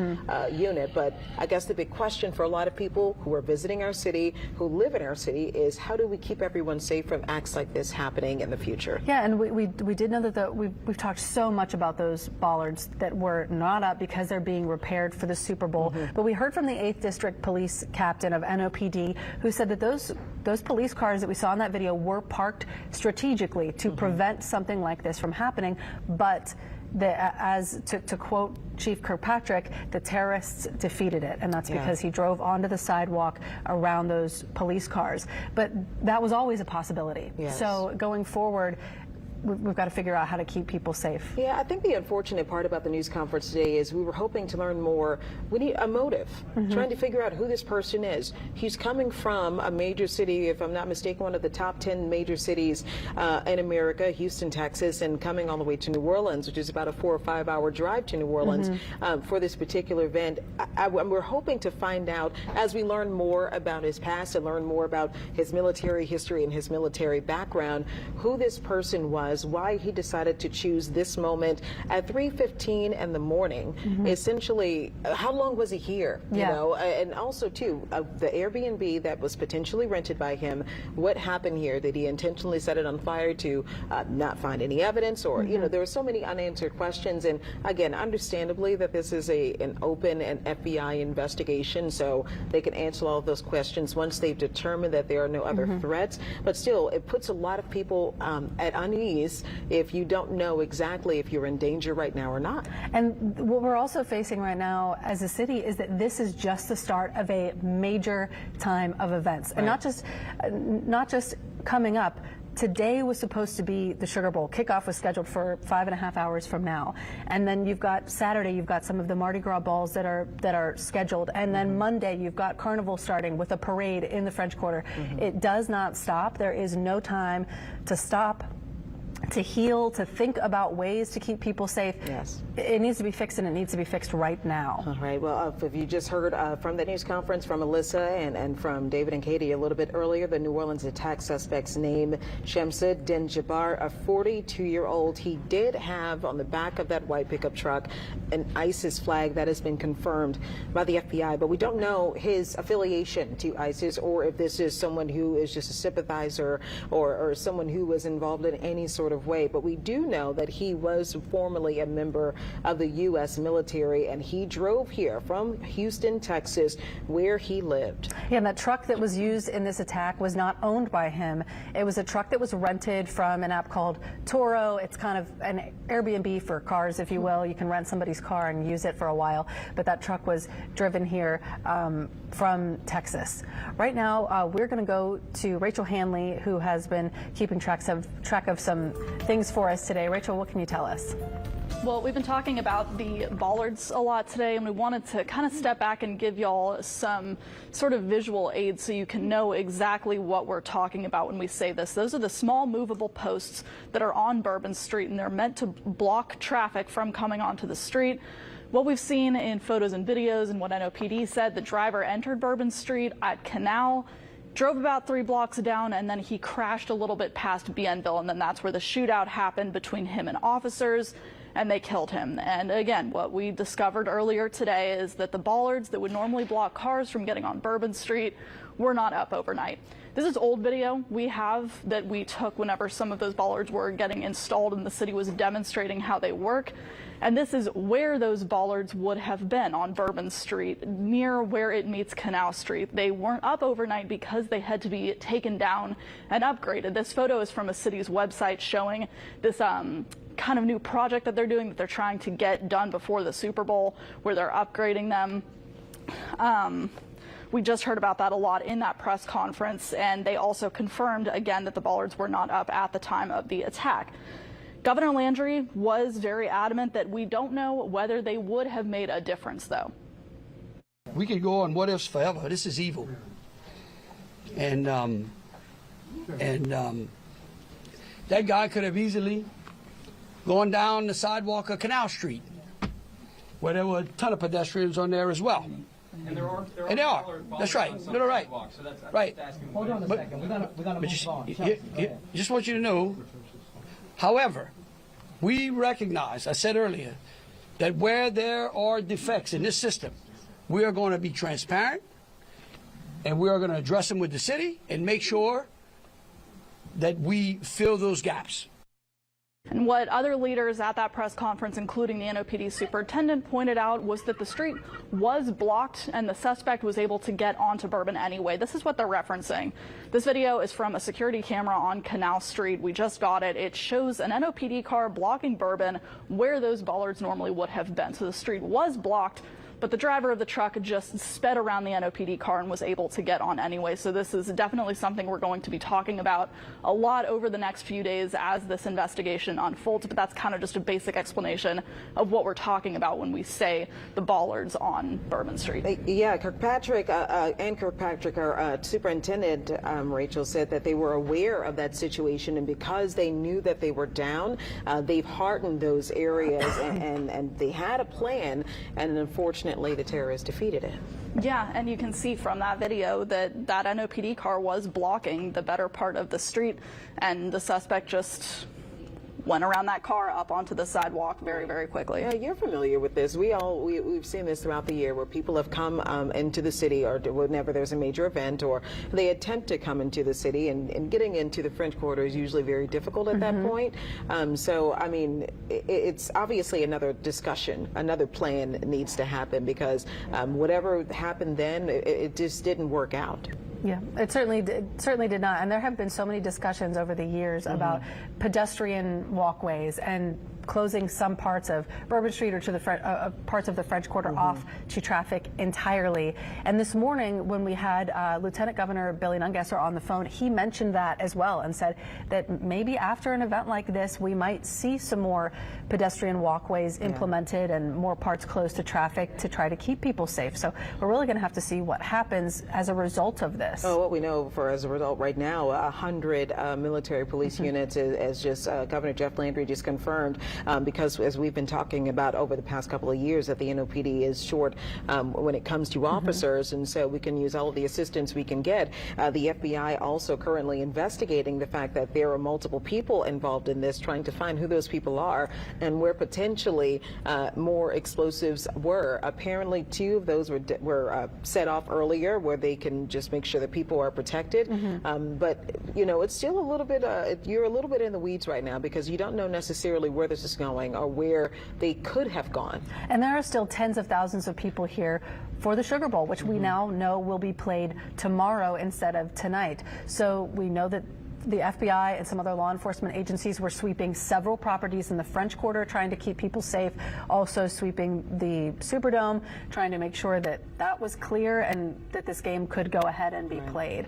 unit, but I guess the big question for a lot of people who are visiting our city, who live in our city, is how do we keep everyone safe from acts like this happening in the future? Yeah, and we did know that we've talked so much about those bollards that were not up because they're being repaired for the Super Bowl. But we heard from the 8th District Police Captain of NOPD who said that those police cars that we saw in that video were parked strategically to prevent something like this from happening. But to quote Chief Kirkpatrick, the terrorists defeated it, and that's because he drove onto the sidewalk around those police cars. But that was always a possibility. So going forward, we've got to figure out how to keep people safe. Yeah, I think the unfortunate part about the news conference today is we were hoping to learn more. We need a motive, trying to figure out who this person is. He's coming from a major city, if I'm not mistaken, one of the top 10 major cities in America, Houston, Texas, and coming all the way to New Orleans, which is about a 4 or 5 hour drive to New Orleans for this particular event. We're hoping to find out, as we learn more about his past and learn more about his military history and his military background, who this person was, why he decided to choose this moment at 3:15 in the morning. Essentially, how long was he here? You know, and also too, the Airbnb that was potentially rented by him. What happened here? Did he intentionally set it on fire to not find any evidence, or you know, there were so many unanswered questions. And again, understandably, that this is an open and FBI investigation, so they can answer all of those questions once they've determined that there are no other threats. But still, it puts a lot of people at unease if you don't know exactly if you're in danger right now or not. And what we're also facing right now as a city is that this is just the start of a major time of events, and not just coming up. Today was supposed to be the Sugar Bowl. Kickoff was scheduled for 5.5 hours from now. And then you've got Saturday, you've got some of the Mardi Gras balls that are scheduled. And then Monday, you've got Carnival starting with a parade in the French Quarter. It does not stop. There is no time to stop, to heal, to think about ways to keep people safe. It needs to be fixed, and it needs to be fixed right now. All right. Well, if you just heard from the news conference from Alyssa and from David and Katie a little bit earlier, the New Orleans attack suspect's name, Shamsud Denjabar, a 42-year-old. He did have on the back of that white pickup truck an ISIS flag. That has been confirmed by the FBI, but we don't know his affiliation to ISIS, or if this is someone who is just a sympathizer or someone who was involved in any sort of way. But we do know that he was formerly a member of the U.S. military, and he drove here from Houston, Texas, where he lived. Yeah, and that truck that was used in this attack was not owned by him. It was a truck that was rented from an app called Toro. It's kind of an Airbnb for cars, if you will. You can rent somebody's car and use it for a while. But that truck was driven here from Texas. Right now, we're going to go to Rachel Hanley, who has been keeping track of some things for us today. Rachel, what can you tell us? Well, we've been talking about the bollards a lot today, and we wanted to kind of step back and give y'all some sort of visual aid so you can know exactly what we're talking about when we say this. Those are the small movable posts that are on Bourbon Street, and they're meant to block traffic from coming onto the street. What we've seen in photos and videos and what NOPD said, the driver entered Bourbon Street at Canal, drove about 3 blocks down, and then he crashed a little bit past Bienville, and then that's where the shootout happened between him and officers, and they killed him. And again, what we discovered earlier today is that the bollards that would normally block cars from getting on Bourbon Street were not up overnight. This is old video we took whenever some of those bollards were getting installed and the city was demonstrating how they work. And this is where those bollards would have been on Bourbon Street, near where it meets Canal Street. They weren't up overnight because they had to be taken down and upgraded. This photo is from a city's website showing this kind of new project that they're doing, that they're trying to get done before the Super Bowl, where they're upgrading them. We just heard about that a lot in that press conference, and they also confirmed again that the bollards were not up at the time of the attack. Governor Landry was very adamant that we don't know whether they would have made a difference, though. We could go on what ifs forever. This is evil. And that guy could have easily gone down the sidewalk of Canal Street, where there were a ton of pedestrians on there as well. And there are. That's right. No, right. So that's, right. Hold on a second. We're gonna move on. Just want you to know, however, we recognize, I said earlier, that where there are defects in this system, we are going to be transparent, and we are going to address them with the city and make sure that we fill those gaps. And what other leaders at that press conference, including the NOPD superintendent, pointed out was that the street was blocked and the suspect was able to get onto Bourbon anyway. This is what they're referencing. This video is from a security camera on Canal Street. We just got it. It shows an NOPD car blocking Bourbon where those bollards normally would have been. So the street was blocked, but the driver of the truck just sped around the NOPD car and was able to get on anyway. So this is definitely something we're going to be talking about a lot over the next few days as this investigation unfolds. But that's kind of just a basic explanation of what we're talking about when we say the bollards on Bourbon Street. Yeah, Kirkpatrick, our superintendent, Rachel, said that they were aware of that situation, and because they knew that they were down, they've hardened those areas, and they had a plan, and unfortunately the terrorists defeated it. Yeah, and you can see from that video that that NOPD car was blocking the better part of the street, and the suspect just went around that car up onto the sidewalk very, very quickly. Yeah, you're familiar with this. We've seen this throughout the year where people have come into the city, or whenever there's a major event, or they attempt to come into the city, and getting into the French Quarter is usually very difficult at that point. So, I mean, it's obviously another discussion, another plan needs to happen, because whatever happened then, it just didn't work out. Yeah, it certainly did not. And there have been so many discussions over the years about pedestrian walkways and closing some parts of Bourbon Street or to the parts of the French Quarter off to traffic entirely. And this morning, when we had Lieutenant Governor Billy Nungesser on the phone, he mentioned that as well and said that maybe after an event like this, we might see some more pedestrian walkways implemented and more parts closed to traffic to try to keep people safe. So we're really going to have to see what happens as a result of this. Oh, what we know as a result right now, 100 military police units, as just Governor Jeff Landry just confirmed, because as we've been talking about over the past couple of years, that the NOPD is short when it comes to officers, and so we can use all of the assistance we can get. The FBI also currently investigating the fact that there are multiple people involved in this, trying to find who those people are and where potentially more explosives were. Apparently 2 of those were set off earlier, where they can just make sure that people are protected. But you know, it's still a little bit, you're a little bit in the weeds right now, because you don't know necessarily where this is going or where they could have gone. And there are still tens of thousands of people here for the Sugar Bowl, which we now know will be played tomorrow instead of tonight. So we know that the FBI and some other law enforcement agencies were sweeping several properties in the French Quarter, trying to keep people safe, also sweeping the Superdome, trying to make sure that that was clear and that this game could go ahead and be played.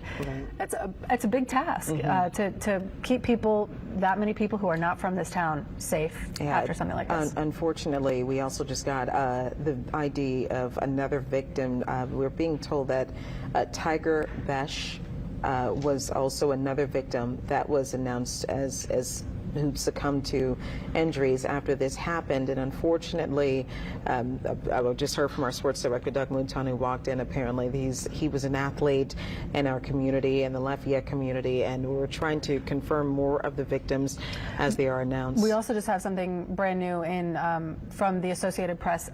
It's a big task to keep people, that many people who are not from this town, safe after something like this. Unfortunately, we also just got the ID of another victim. We're being told that Tiger Besh was also another victim that was announced as who succumbed to injuries after this happened. And unfortunately, I just heard from our sports director, Doug Moonton, who walked in. Apparently, he was an athlete in our community, in the Lafayette community, and we're trying to confirm more of the victims as they are announced. We also just have something brand new in from the Associated Press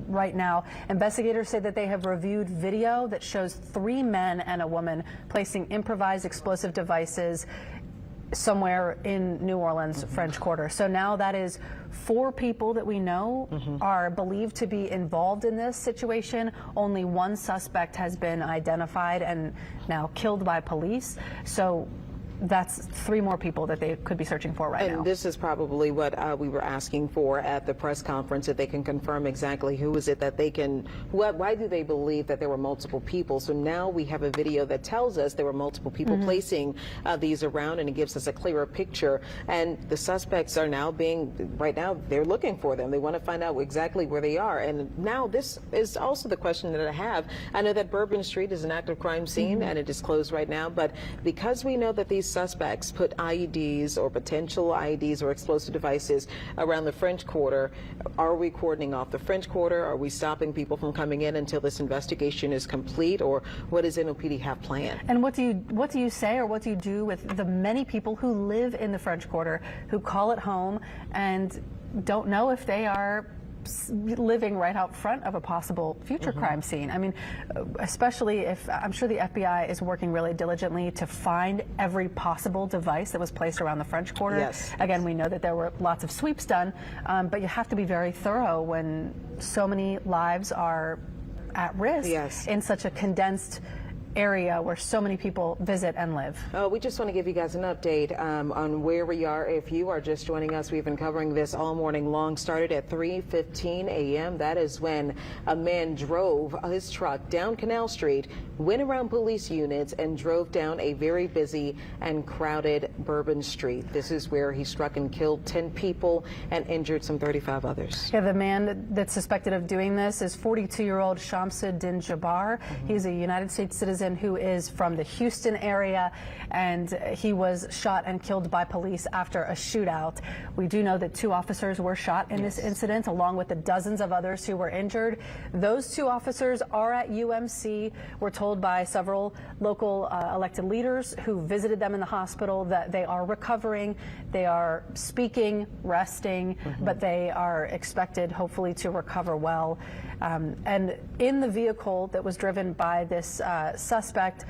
right now. Investigators say that they have reviewed video that shows 3 men and a woman placing improvised explosive devices somewhere in New Orleans, French Quarter. So now that is 4 people that we know are believed to be involved in this situation. Only 1 suspect has been identified and now killed by police. So that's 3 more people that they could be searching for right now. And this is probably what we were asking for at the press conference, that they can confirm exactly who is it that they can, why do they believe that there were multiple people? So now we have a video that tells us there were multiple people placing these around, and it gives us a clearer picture. And the suspects are now right now, they're looking for them. They want to find out exactly where they are. And now this is also the question that I have. I know that Bourbon Street is an active crime scene and it is closed right now, but because we know that these suspects put IEDs or potential IEDs or explosive devices around the French Quarter, are we cordoning off the French Quarter? Are we stopping people from coming in until this investigation is complete? Or what does NOPD have planned? And what do you say, or what do you do with the many people who live in the French Quarter, who call it home and don't know if they are living right out front of a possible future crime scene? I mean, especially if, I'm sure the FBI is working really diligently to find every possible device that was placed around the French Quarter. Yes. Again, we know that there were lots of sweeps done, but you have to be very thorough when so many lives are at risk in such a condensed area where so many people visit and live. We just want to give you guys an update on where we are. If you are just joining us, we've been covering this all morning long. Started at 3:15 a.m. That is when a man drove his truck down Canal Street, went around police units, and drove down a very busy and crowded Bourbon Street. This is where he struck and killed 10 people and injured some 35 others. Yeah, the man that's suspected of doing this is 42-year-old Shamsuddin Jabbar. He's a United States citizen who is from the Houston area, and he was shot and killed by police after a shootout. We do know that 2 officers were shot in this incident, along with the dozens of others who were injured. Those 2 officers are at UMC. We're told by several local elected leaders who visited them in the hospital that they are recovering. They are speaking, resting, but they are expected, hopefully, to recover well. And in the vehicle that was driven by this suspect,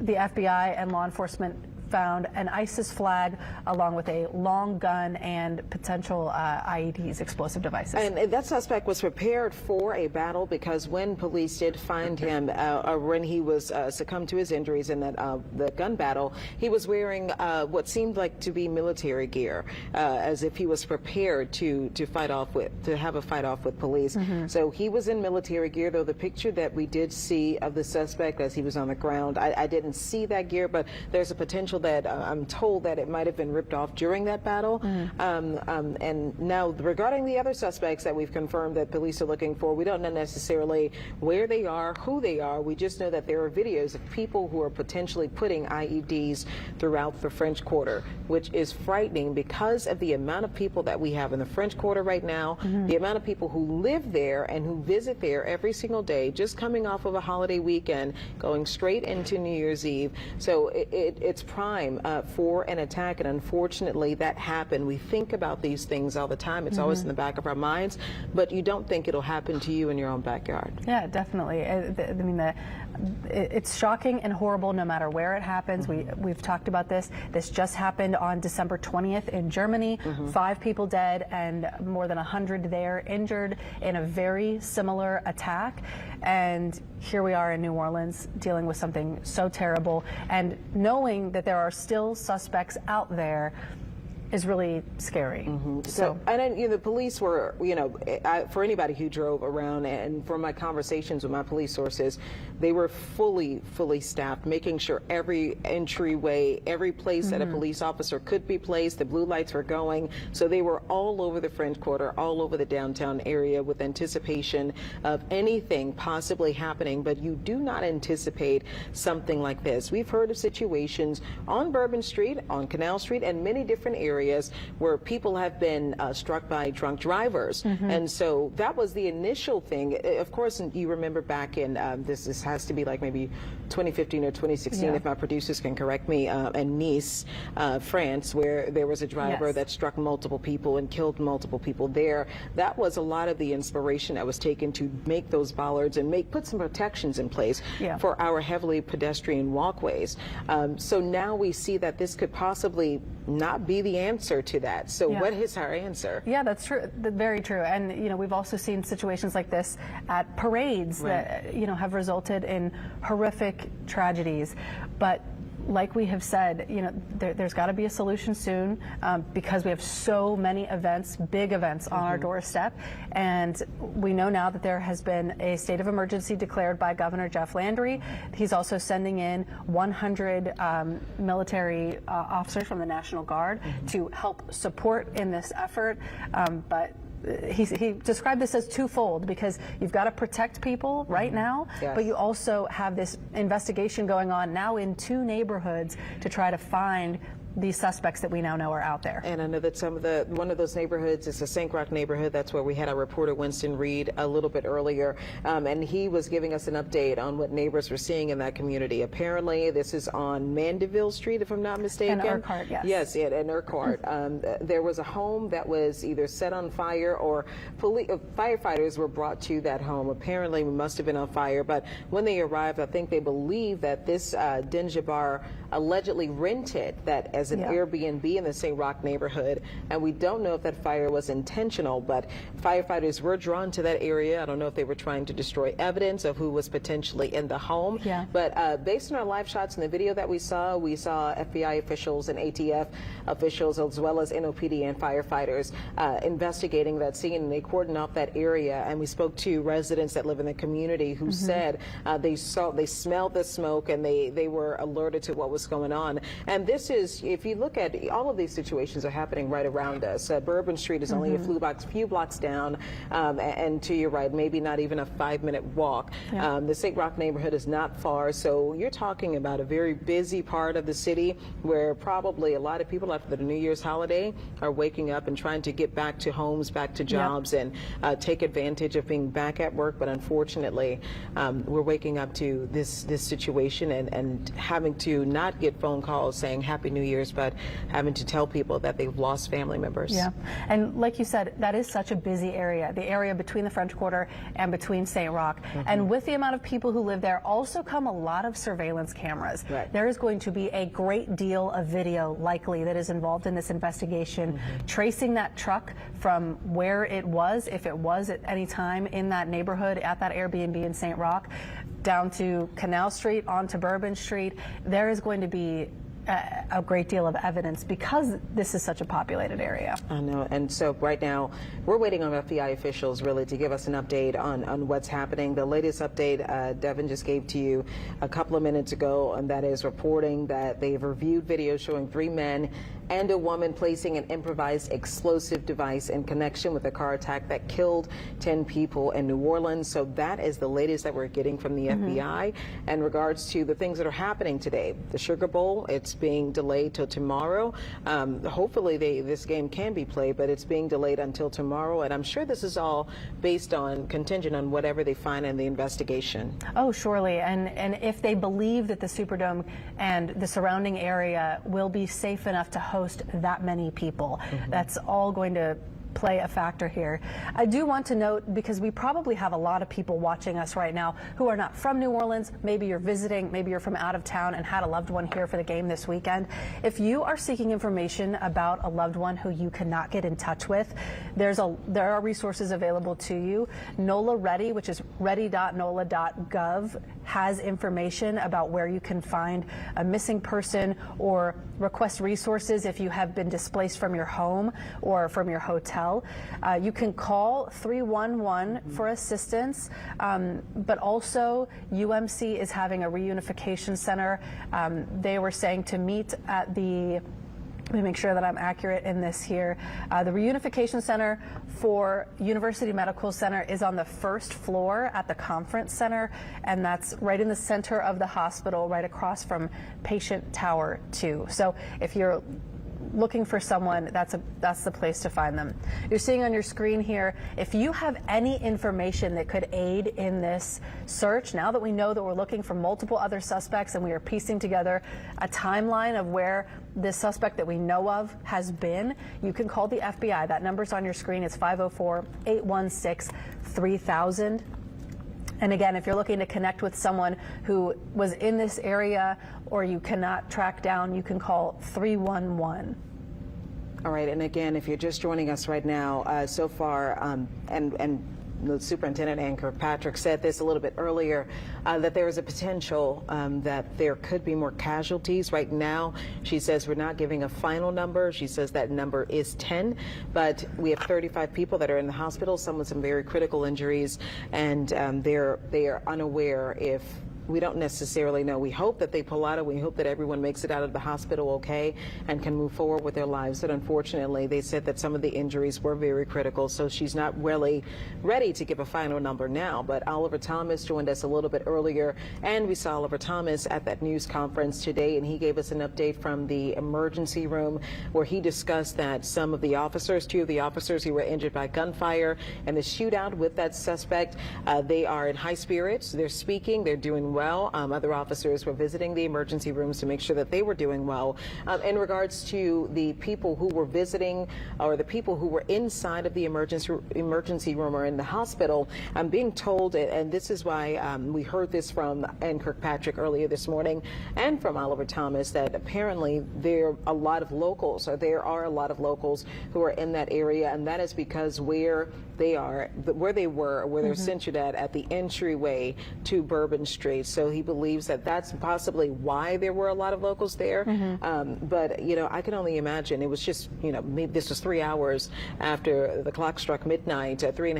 the FBI and law enforcement found an ISIS flag along with a long gun and potential IEDs, explosive devices. And that suspect was prepared for a battle, because when police did find him, when he was succumbed to his injuries in that the gun battle, he was wearing what seemed like to be military gear, as if he was prepared to have a fight off with police. So he was in military gear, though the picture that we did see of the suspect as he was on the ground, I didn't see that gear, but there's a potential that I'm told that it might have been ripped off during that battle. And now regarding the other suspects that we've confirmed that police are looking for, we don't know necessarily where they are, who they are. We just know that there are videos of people who are potentially putting IEDs throughout the French Quarter, which is frightening because of the amount of people that we have in the French Quarter right now, the amount of people who live there and who visit there every single day, just coming off of a holiday weekend, going straight into New Year's Eve. So it's prime for an attack, and unfortunately that happened. We think about these things all the time. It's always in the back of our minds, but you don't think it'll happen to you in your own backyard. Yeah, definitely. I mean, It's shocking and horrible no matter where it happens. We've talked about this. This just happened on December 20th in Germany. 5 people dead and more than 100 there injured in a very similar attack. And here we are in New Orleans dealing with something so terrible, and knowing that there are still suspects out there is really scary. So, and then, the police were, for anybody who drove around, and from my conversations with my police sources, they were fully staffed, making sure every entryway, every place that a police officer could be placed, the blue lights were going. So they were all over the French Quarter, all over the downtown area with anticipation of anything possibly happening. But you do not anticipate something like this. We've heard of situations on Bourbon Street, on Canal Street, and many different areas where people have been struck by drunk drivers. And so that was the initial thing. Of course, you remember back in, this has to be like maybe 2015 or 2016, if my producers can correct me, in Nice, France, where there was a driver that struck multiple people and killed multiple people there. That was a lot of the inspiration that was taken to make those bollards and put some protections in place for our heavily pedestrian walkways. So now we see that this could possibly not be the answer to that. So what is our answer? Yeah, that's true. Very true. And we've also seen situations like this at parades that have resulted in horrific tragedies. But like we have said, there's got to be a solution soon, because we have so many events, big events on our doorstep. And we know now that there has been a state of emergency declared by Governor Jeff Landry. He's also sending in 100 military officers from the National Guard to help support in this effort. But he described this as twofold, because you've got to protect people right now, but you also have this investigation going on now in 2 neighborhoods to try to find these suspects that we now know are out there. And I know that one of those neighborhoods is the St. Roch neighborhood. That's where we had our reporter Winston Reed a little bit earlier, and he was giving us an update on what neighbors were seeing in that community. Apparently, this is on Mandeville Street, if I'm not mistaken. And Urquhart, yes. Yes, and Urquhart. There was a home that was either set on fire, or firefighters were brought to that home. Apparently, it must have been on fire, but when they arrived, I think they believe that this Dinja bar allegedly rented that as an Airbnb in the St. Roch neighborhood, and we don't know if that fire was intentional, but firefighters were drawn to that area. I don't know if they were trying to destroy evidence of who was potentially in the home, but based on our live shots in the video that we saw FBI officials and ATF officials, as well as NOPD and firefighters investigating that scene, and they cordoned off that area. And we spoke to residents that live in the community who said they smelled the smoke, and they were alerted to what was going on. And this is, if you look at all of these situations are happening right around us. Bourbon Street is only a few blocks down, and to your right, maybe not even a 5-minute walk. The St. Roch neighborhood is not far, so you're talking about a very busy part of the city where probably a lot of people after the New Year's holiday are waking up and trying to get back to homes, back to jobs, and take advantage of being back at work. But unfortunately, we're waking up to this situation and having to not get phone calls saying Happy New Year's, but having to tell people that they've lost family members. Yeah, and like you said, that is such a busy area, the area between the French Quarter and between St. Roch. And with the amount of people who live there also come a lot of surveillance cameras. There is going to be a great deal of video likely that is involved in this investigation, tracing that truck from where it was, if it was at any time in that neighborhood at that Airbnb in St. Roch, down to Canal Street, onto Bourbon Street. There is going to be a great deal of evidence because this is such a populated area. I know, and so right now we're waiting on FBI officials really to give us an update on what's happening. The latest update Devin just gave to you a couple of minutes ago, and that is reporting that they've reviewed videos showing 3 men and a woman placing an improvised explosive device in connection with a car attack that killed 10 people in New Orleans. So that is the latest that we're getting from the FBI in regards to the things that are happening today. The Sugar Bowl, it's being delayed till tomorrow. Hopefully this game can be played, but it's being delayed until tomorrow. And I'm sure this is all based on contingent on whatever they find in the investigation. Oh, surely. And if they believe that the Superdome and the surrounding area will be safe enough to host that many people, that's all going to play a factor here. I do want to note, because we probably have a lot of people watching us right now who are not from New Orleans. Maybe you're visiting, maybe you're from out of town and had a loved one here for the game this weekend. If you are seeking information about a loved one who you cannot get in touch with, there are resources available to you. NOLA Ready, which is ready.nola.gov, has information about where you can find a missing person or request resources if you have been displaced from your home or from your hotel. You can call 311 for assistance, but also UMC is having a reunification center. They were saying to meet at the, let me make sure that I'm accurate in this here. The reunification center for University Medical Center is on the first floor at the conference center, and that's right in the center of the hospital, right across from Patient Tower 2. So if you're looking for someone, that's the place to find them. You're seeing on your screen here, if you have any information that could aid in this search, now that we know that we're looking for multiple other suspects and we are piecing together a timeline of where this suspect that we know of has been, you can call the FBI. That number's on your screen. It's 504-816-3000. And again, if you're looking to connect with someone who was in this area or you cannot track down, you can call 311. All right, and again, if you're just joining us right now, so far, and the superintendent and Kirkpatrick said this a little bit earlier, that there is a potential that there could be more casualties. Right now, she says we're not giving a final number. She says that number is 10, but we have 35 people that are in the hospital, some with some very critical injuries, and they are unaware if. We don't necessarily know. We hope that they pull out, and we hope that everyone makes it out of the hospital okay and can move forward with their lives. But unfortunately, they said that some of the injuries were very critical, so she's not really ready to give a final number now. But Oliver Thomas joined us a little bit earlier, and we saw Oliver Thomas at that news conference today, and he gave us an update from the emergency room where he discussed that some of the officers, two of the officers who were injured by gunfire and the shootout with that suspect, they are in high spirits. They're speaking. They're doing well. Other officers were visiting the emergency rooms to make sure that they were doing well. In regards to the people who were visiting or the people who were inside of the emergency room or in the hospital, I'm being told, and this is why we heard this from Ann Kirkpatrick earlier this morning and from Oliver Thomas, that apparently there are a lot of locals who are in that area, and that is because where they are, where they're centered at the entryway to Bourbon Street. So he believes that that's possibly why there were a lot of locals there. But, you know, I can only imagine it was just, you know, maybe this was 3 hours after the clock struck midnight, 3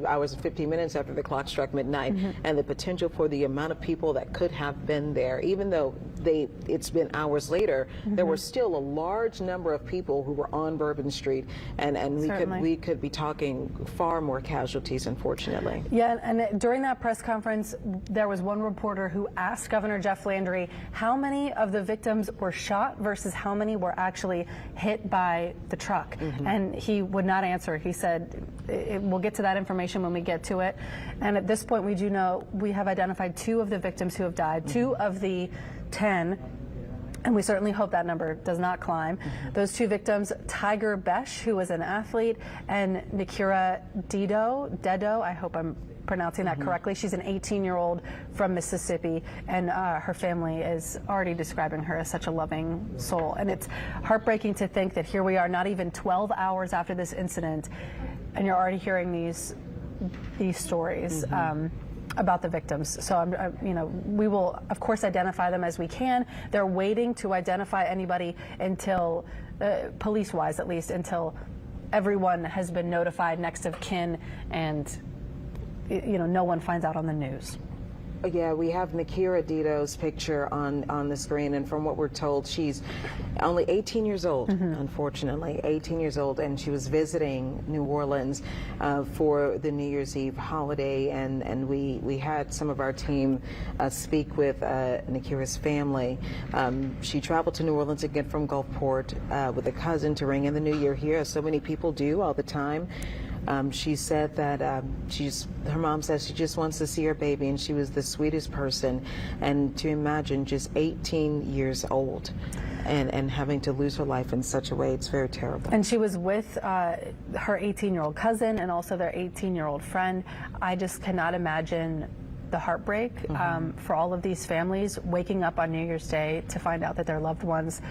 hours and 15 minutes after the clock struck midnight, and the potential for the amount of people that could have been there, even though it's been hours later, there were still a large number of people who were on Bourbon Street, and we could be talking far more casualties, unfortunately. Yeah, and during that press conference, there was one reporter who asked Governor Jeff Landry how many of the victims were shot versus how many were actually hit by the truck. And he would not answer. He said, we'll get to that information when we get to it. And at this point, we do know we have identified 2 of the victims who have died, 2 of the 10. And we certainly hope that number does not climb. Those 2 victims, Tiger Besh, who was an athlete, and Nikira Dedo, I hope I'm pronouncing that correctly. She's an 18-year-old from Mississippi, and her family is already describing her as such a loving soul. And it's heartbreaking to think that here we are, not even 12 hours after this incident, and you're already hearing these stories. About the victims. So you know, we will of course identify them as we can. They're waiting to identify anybody until, police-wise at least, until everyone has been notified, next of kin, and you know, no one finds out on the news. Yeah, we have Nikira Dedo's picture on the screen, and from what we're told, she's only 18 years old, unfortunately, 18 years old, and she was visiting New Orleans for the New Year's Eve holiday, and we had some of our team speak with Nikira's family. She traveled to New Orleans again from Gulfport with a cousin to ring in the new year here, as so many people do all the time. She said that her mom says she just wants to see her baby, and she was the sweetest person. And to imagine just 18 years old and having to lose her life in such a way, it's very terrible. And she was with her 18-year-old cousin and also their 18-year-old friend. I just cannot imagine the heartbreak for all of these families waking up on New Year's Day to find out that their loved ones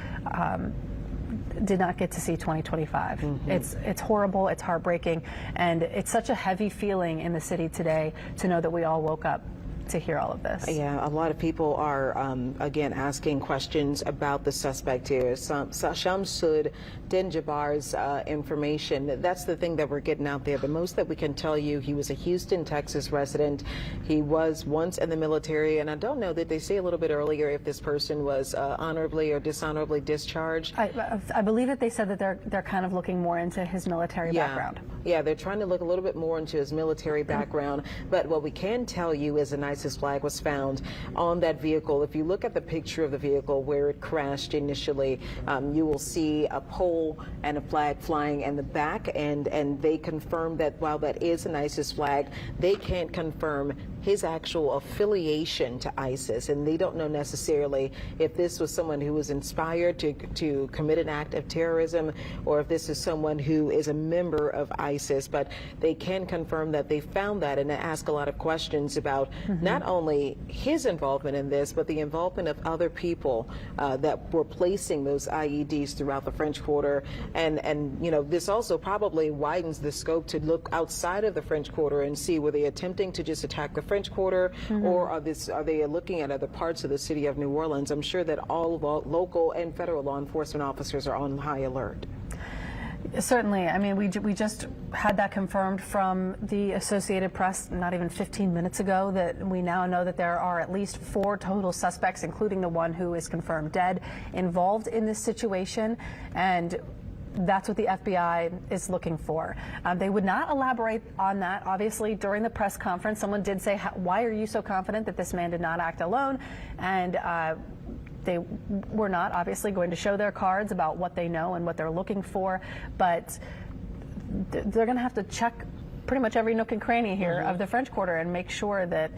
did not get to see 2025. It's horrible, it's heartbreaking, and it's such a heavy feeling in the city today to know that we all woke up to hear all of this. Yeah, a lot of people are, again, asking questions about the suspect here. Shamsud Dinjabar's information, that's the thing that we're getting out there. The most that we can tell you, he was a Houston, Texas resident. He was once in the military, and I don't know, did they say a little bit earlier if this person was honorably or dishonorably discharged? I believe that they said that they're kind of looking more into his military background. Yeah, they're trying to look a little bit more into his military background, but what we can tell you is an ISIS flag was found on that vehicle. If you look at the picture of the vehicle where it crashed initially, you will see a pole and a flag flying in the back, and they confirmed that while that is an ISIS flag, they can't confirm his actual affiliation to ISIS, and they don't know necessarily if this was someone who was inspired to commit an act of terrorism or if this is someone who is a member of ISIS, but they can confirm that they found that, and ask a lot of questions about not only his involvement in this, but the involvement of other people that were placing those IEDs throughout the French Quarter, and you know, this also probably widens the scope to look outside of the French Quarter and see, were they attempting to just attack the French Quarter, or are they looking at other parts of the city of New Orleans? I'm sure that all local and federal law enforcement officers are on high alert. Certainly. I mean, we just had that confirmed from the Associated Press not even 15 minutes ago, that we now know that there are at least 4 total suspects, including the one who is confirmed dead, involved in this situation. And that's what the FBI is looking for. They would not elaborate on that. Obviously, during the press conference, someone did say, why are you so confident that this man did not act alone? And they were not obviously going to show their cards about what they know and what they're looking for, but they're going to have to check pretty much every nook and cranny here of the French Quarter and make sure that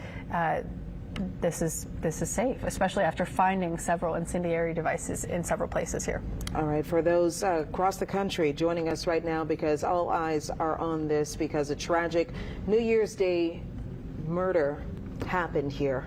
this is safe, especially after finding several incendiary devices in several places here. All right, for those across the country joining us right now, because all eyes are on this, because a tragic New Year's Day murder happened here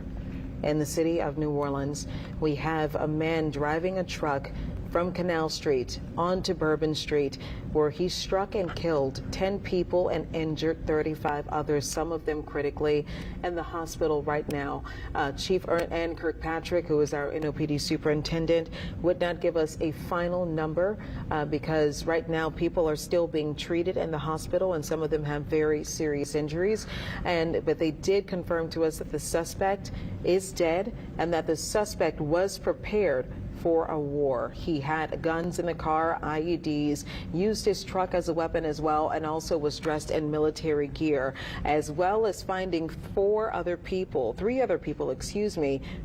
in the city of New Orleans. We have a man driving a truck from Canal Street onto Bourbon Street, where he struck and killed 10 people and injured 35 others, some of them critically, in the hospital right now. Chief Ann Kirkpatrick, who is our NOPD superintendent, would not give us a final number because right now people are still being treated in the hospital, and some of them have very serious injuries. But they did confirm to us that the suspect is dead and that the suspect was prepared for a war. He had guns in the car, IEDs, used his truck as a weapon as well, and also was dressed in military gear, as well as finding 3 other people,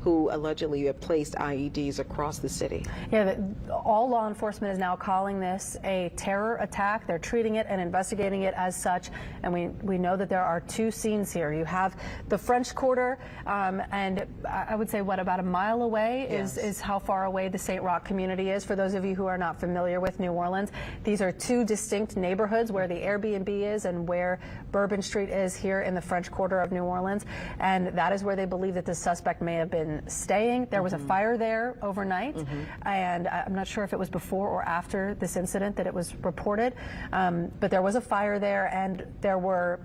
who allegedly have placed IEDs across the city. Yeah, all law enforcement is now calling this a terror attack. They're treating it and investigating it as such, and we know that there are 2 scenes here. You have the French Quarter, and I would say, what, about a mile away is how far away the St. Roch community is. For those of you who are not familiar with New Orleans, these are 2 distinct neighborhoods, where the Airbnb is and where Bourbon Street is here in the French Quarter of New Orleans, and that is where they believe that the suspect may have been staying. There was a fire there overnight, and I'm not sure if it was before or after this incident that it was reported, but there was a fire there, and there were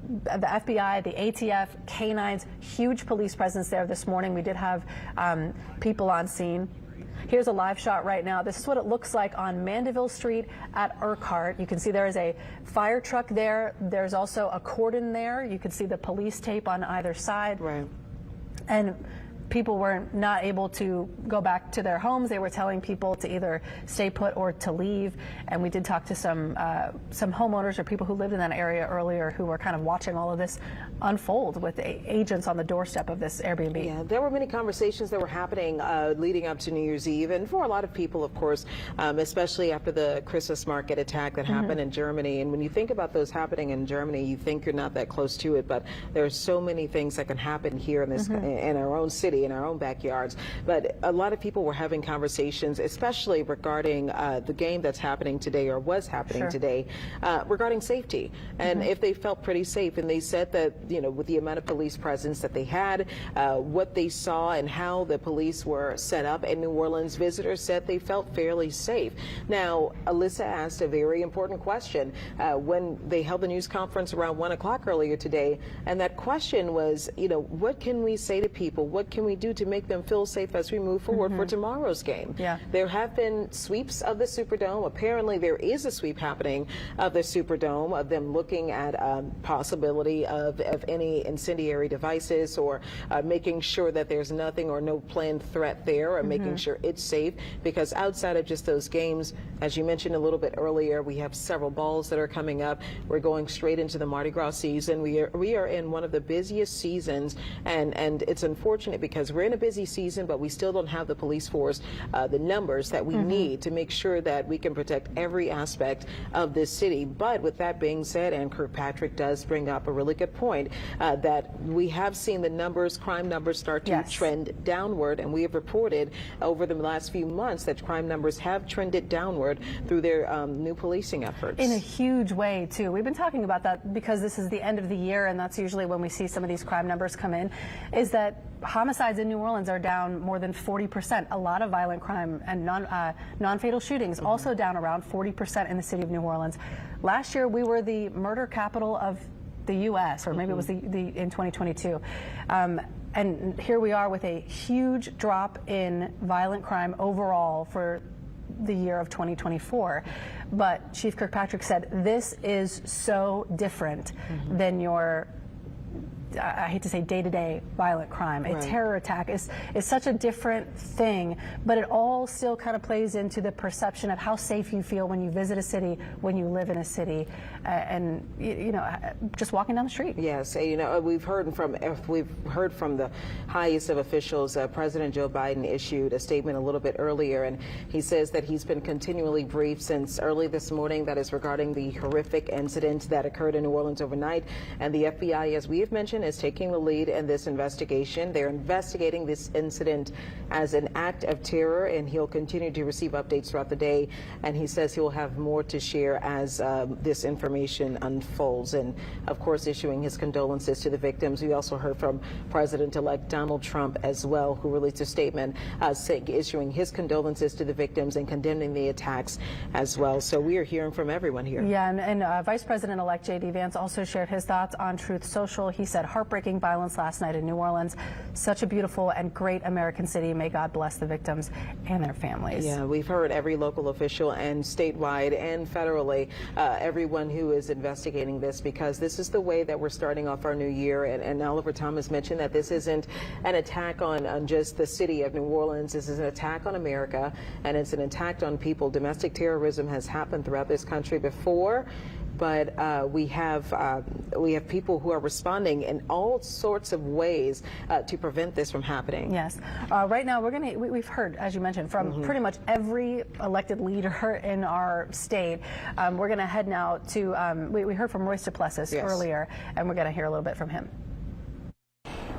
the FBI, the ATF, canines, huge police presence there this morning. We did have people on scene. Here's a live shot right now. This is what it looks like on Mandeville Street at Urquhart. You can see there is a fire truck there. There's also a cordon there. You can see the police tape on either side. Right. And people were not able to go back to their homes. They were telling people to either stay put or to leave. And we did talk to some homeowners or people who lived in that area earlier who were kind of watching all of this unfold with agents on the doorstep of this Airbnb. Yeah, there were many conversations that were happening leading up to New Year's Eve, and for a lot of people, of course, especially after the Christmas market attack that happened in Germany. And when you think about those happening in Germany, you think you're not that close to it, but there are so many things that can happen here in this in our own city, in our own backyards. But a lot of people were having conversations, especially regarding the game that's happening today or was happening today, regarding safety, and if they felt pretty safe. And they said that, you know, with the amount of police presence that they had, what they saw and how the police were set up in New Orleans, visitors said they felt fairly safe. Now, Alyssa asked a very important question when they held the news conference around 1 o'clock earlier today, and that question was, you know, what can we say to people? What can we do to make them feel safe as we move forward for tomorrow's game? Yeah. There have been sweeps of the Superdome. Apparently, there is a sweep happening of the Superdome, of them looking at possibility of any incendiary devices, or making sure that there's nothing or no planned threat there, or making sure it's safe. Because outside of just those games, as you mentioned a little bit earlier, we have several balls that are coming up. We're going straight into the Mardi Gras season. We are in one of the busiest seasons, and it's unfortunate because we're in a busy season, but we still don't have the police force, the numbers that we need to make sure that we can protect every aspect of this city. But with that being said, and Kirkpatrick does bring up a really good point, that we have seen the numbers, crime numbers start to trend downward, and we have reported over the last few months that crime numbers have trended downward through their new policing efforts. In a huge way, too. We've been talking about that because this is the end of the year, and that's usually when we see some of these crime numbers come in, is that homicides in New Orleans are down more than 40%. A lot of violent crime and non-fatal shootings also down around 40% in the city of New Orleans. Last year, we were the murder capital of the U.S., or maybe it was in 2022. And here we are with a huge drop in violent crime overall for the year of 2024. But Chief Kirkpatrick said this is so different than your, I hate to say, day-to-day violent crime. A terror attack is such a different thing, but it all still kind of plays into the perception of how safe you feel when you visit a city, when you live in a city, and you know, just walking down the street. Yes, you know, we've heard from the highest of officials. President Joe Biden issued a statement a little bit earlier, and he says that he's been continually briefed since early this morning. That is regarding the horrific incident that occurred in New Orleans overnight, and the FBI, as we have mentioned, is taking the lead in this investigation. They're investigating this incident as an act of terror, and he'll continue to receive updates throughout the day. And he says he'll have more to share as this information unfolds. And of course, issuing his condolences to the victims. We also heard from President-elect Donald Trump as well, who released a statement issuing his condolences to the victims and condemning the attacks as well. So we are hearing from everyone here. Yeah, and Vice President-elect J.D. Vance also shared his thoughts on Truth Social. He said, heartbreaking violence last night in New Orleans. Such a beautiful and great American city. May God bless the victims and their families. Yeah, we've heard every local official and statewide and federally, everyone who is investigating this, because this is the way that we're starting off our new year. And Oliver Thomas mentioned that this isn't an attack on just the city of New Orleans. This is an attack on America, and it's an attack on people. Domestic terrorism has happened throughout this country before, but we have people who are responding in all sorts of ways to prevent this from happening. Yes. Right now, we've heard, as you mentioned, from pretty much every elected leader in our state. We're going to head now to, we heard from Royce Duplessis earlier, and we're going to hear a little bit from him.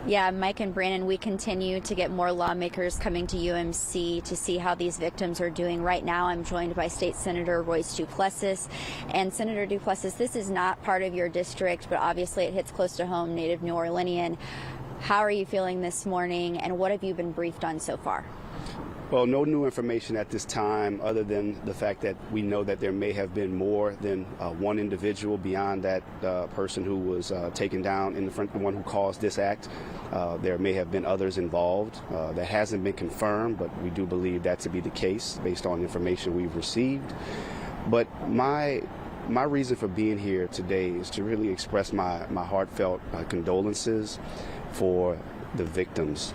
Yeah, Mike and Brandon, we continue to get more lawmakers coming to UMC to see how these victims are doing. Right now, I'm joined by State Senator Royce Duplessis. And Senator Duplessis, this is not part of your district, but obviously it hits close to home, native New Orleanian. How are you feeling this morning, and what have you been briefed on so far? Well, no new information at this time, other than the fact that we know that there may have been more than one individual beyond that person who was taken down in the front, the one who caused this act. There may have been others involved. That hasn't been confirmed, but we do believe that to be the case based on information we've received. But my reason for being here today is to really express my heartfelt condolences for the victims,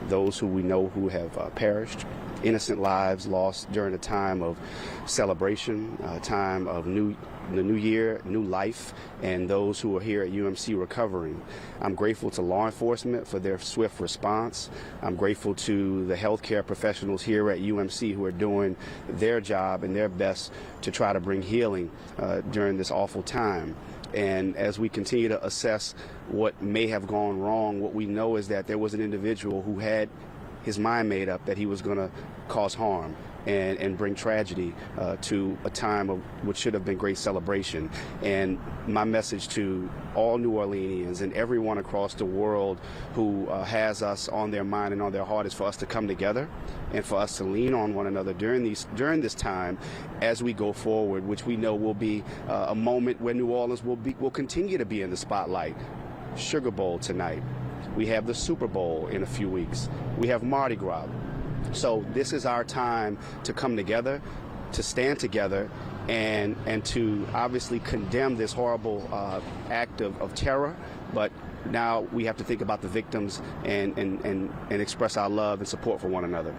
those who we know who have perished, innocent lives lost during a time of celebration, a time of the new year, new life, and those who are here at UMC recovering. I'm grateful to law enforcement for their swift response. I'm grateful to the healthcare professionals here at UMC who are doing their job and their best to try to bring healing during this awful time. And as we continue to assess what may have gone wrong, what we know is that there was an individual who had his mind made up that he was going to cause harm and bring tragedy to a time of what should have been great celebration. And my message to all New Orleanians and everyone across the world who has us on their mind and on their heart is for us to come together and for us to lean on one another during this time as we go forward, which we know will be a moment where New Orleans will continue to be in the spotlight. Sugar Bowl tonight. We have the Super Bowl in a few weeks. We have Mardi Gras. So this is our time to come together, to stand together, and to obviously condemn this horrible act of terror. But now we have to think about the victims and express our love and support for one another.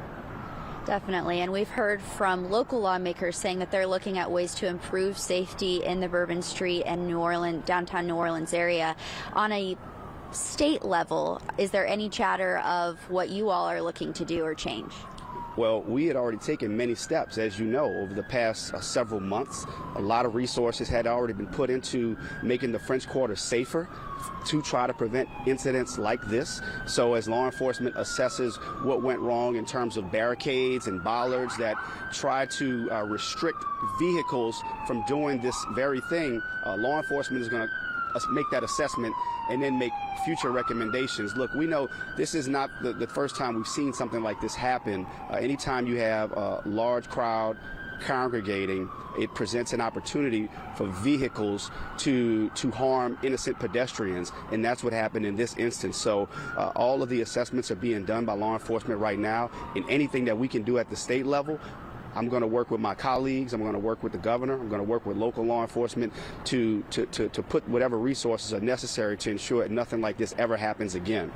Definitely, and we've heard from local lawmakers saying that they're looking at ways to improve safety in the Bourbon Street and downtown New Orleans area. On a state level, is there any chatter of what you all are looking to do or change? Well, we had already taken many steps, as you know, over the past several months. A lot of resources had already been put into making the French Quarter safer to try to prevent incidents like this. So as law enforcement assesses what went wrong in terms of barricades and bollards that try to restrict vehicles from doing this very thing, law enforcement is going to make that assessment and then make future recommendations. Look, we know this is not the first time we've seen something like this happen. Anytime you have a large crowd congregating, it presents an opportunity for vehicles to harm innocent pedestrians, and that's what happened in this instance. So all of the assessments are being done by law enforcement right now, and anything that we can do at the state level, I'm going to work with my colleagues, I'm going to work with the governor, I'm going to work with local law enforcement to put whatever resources are necessary to ensure that nothing like this ever happens again.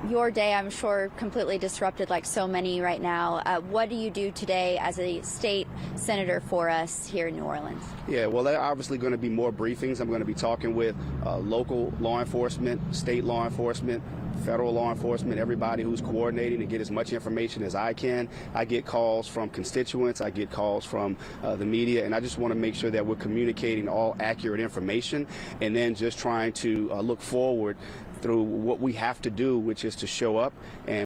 Your day, I'm sure, completely disrupted like so many right now. What do you do today as a state senator for us here in New Orleans? Yeah, well, there are obviously going to be more briefings. I'm going to be talking with local law enforcement, state law enforcement, federal law enforcement, everybody who's coordinating to get as much information as I can. I get calls from constituents, I get calls from the media, and I just want to make sure that we're communicating all accurate information and then just trying to look forward through what we have to do, which is to show up and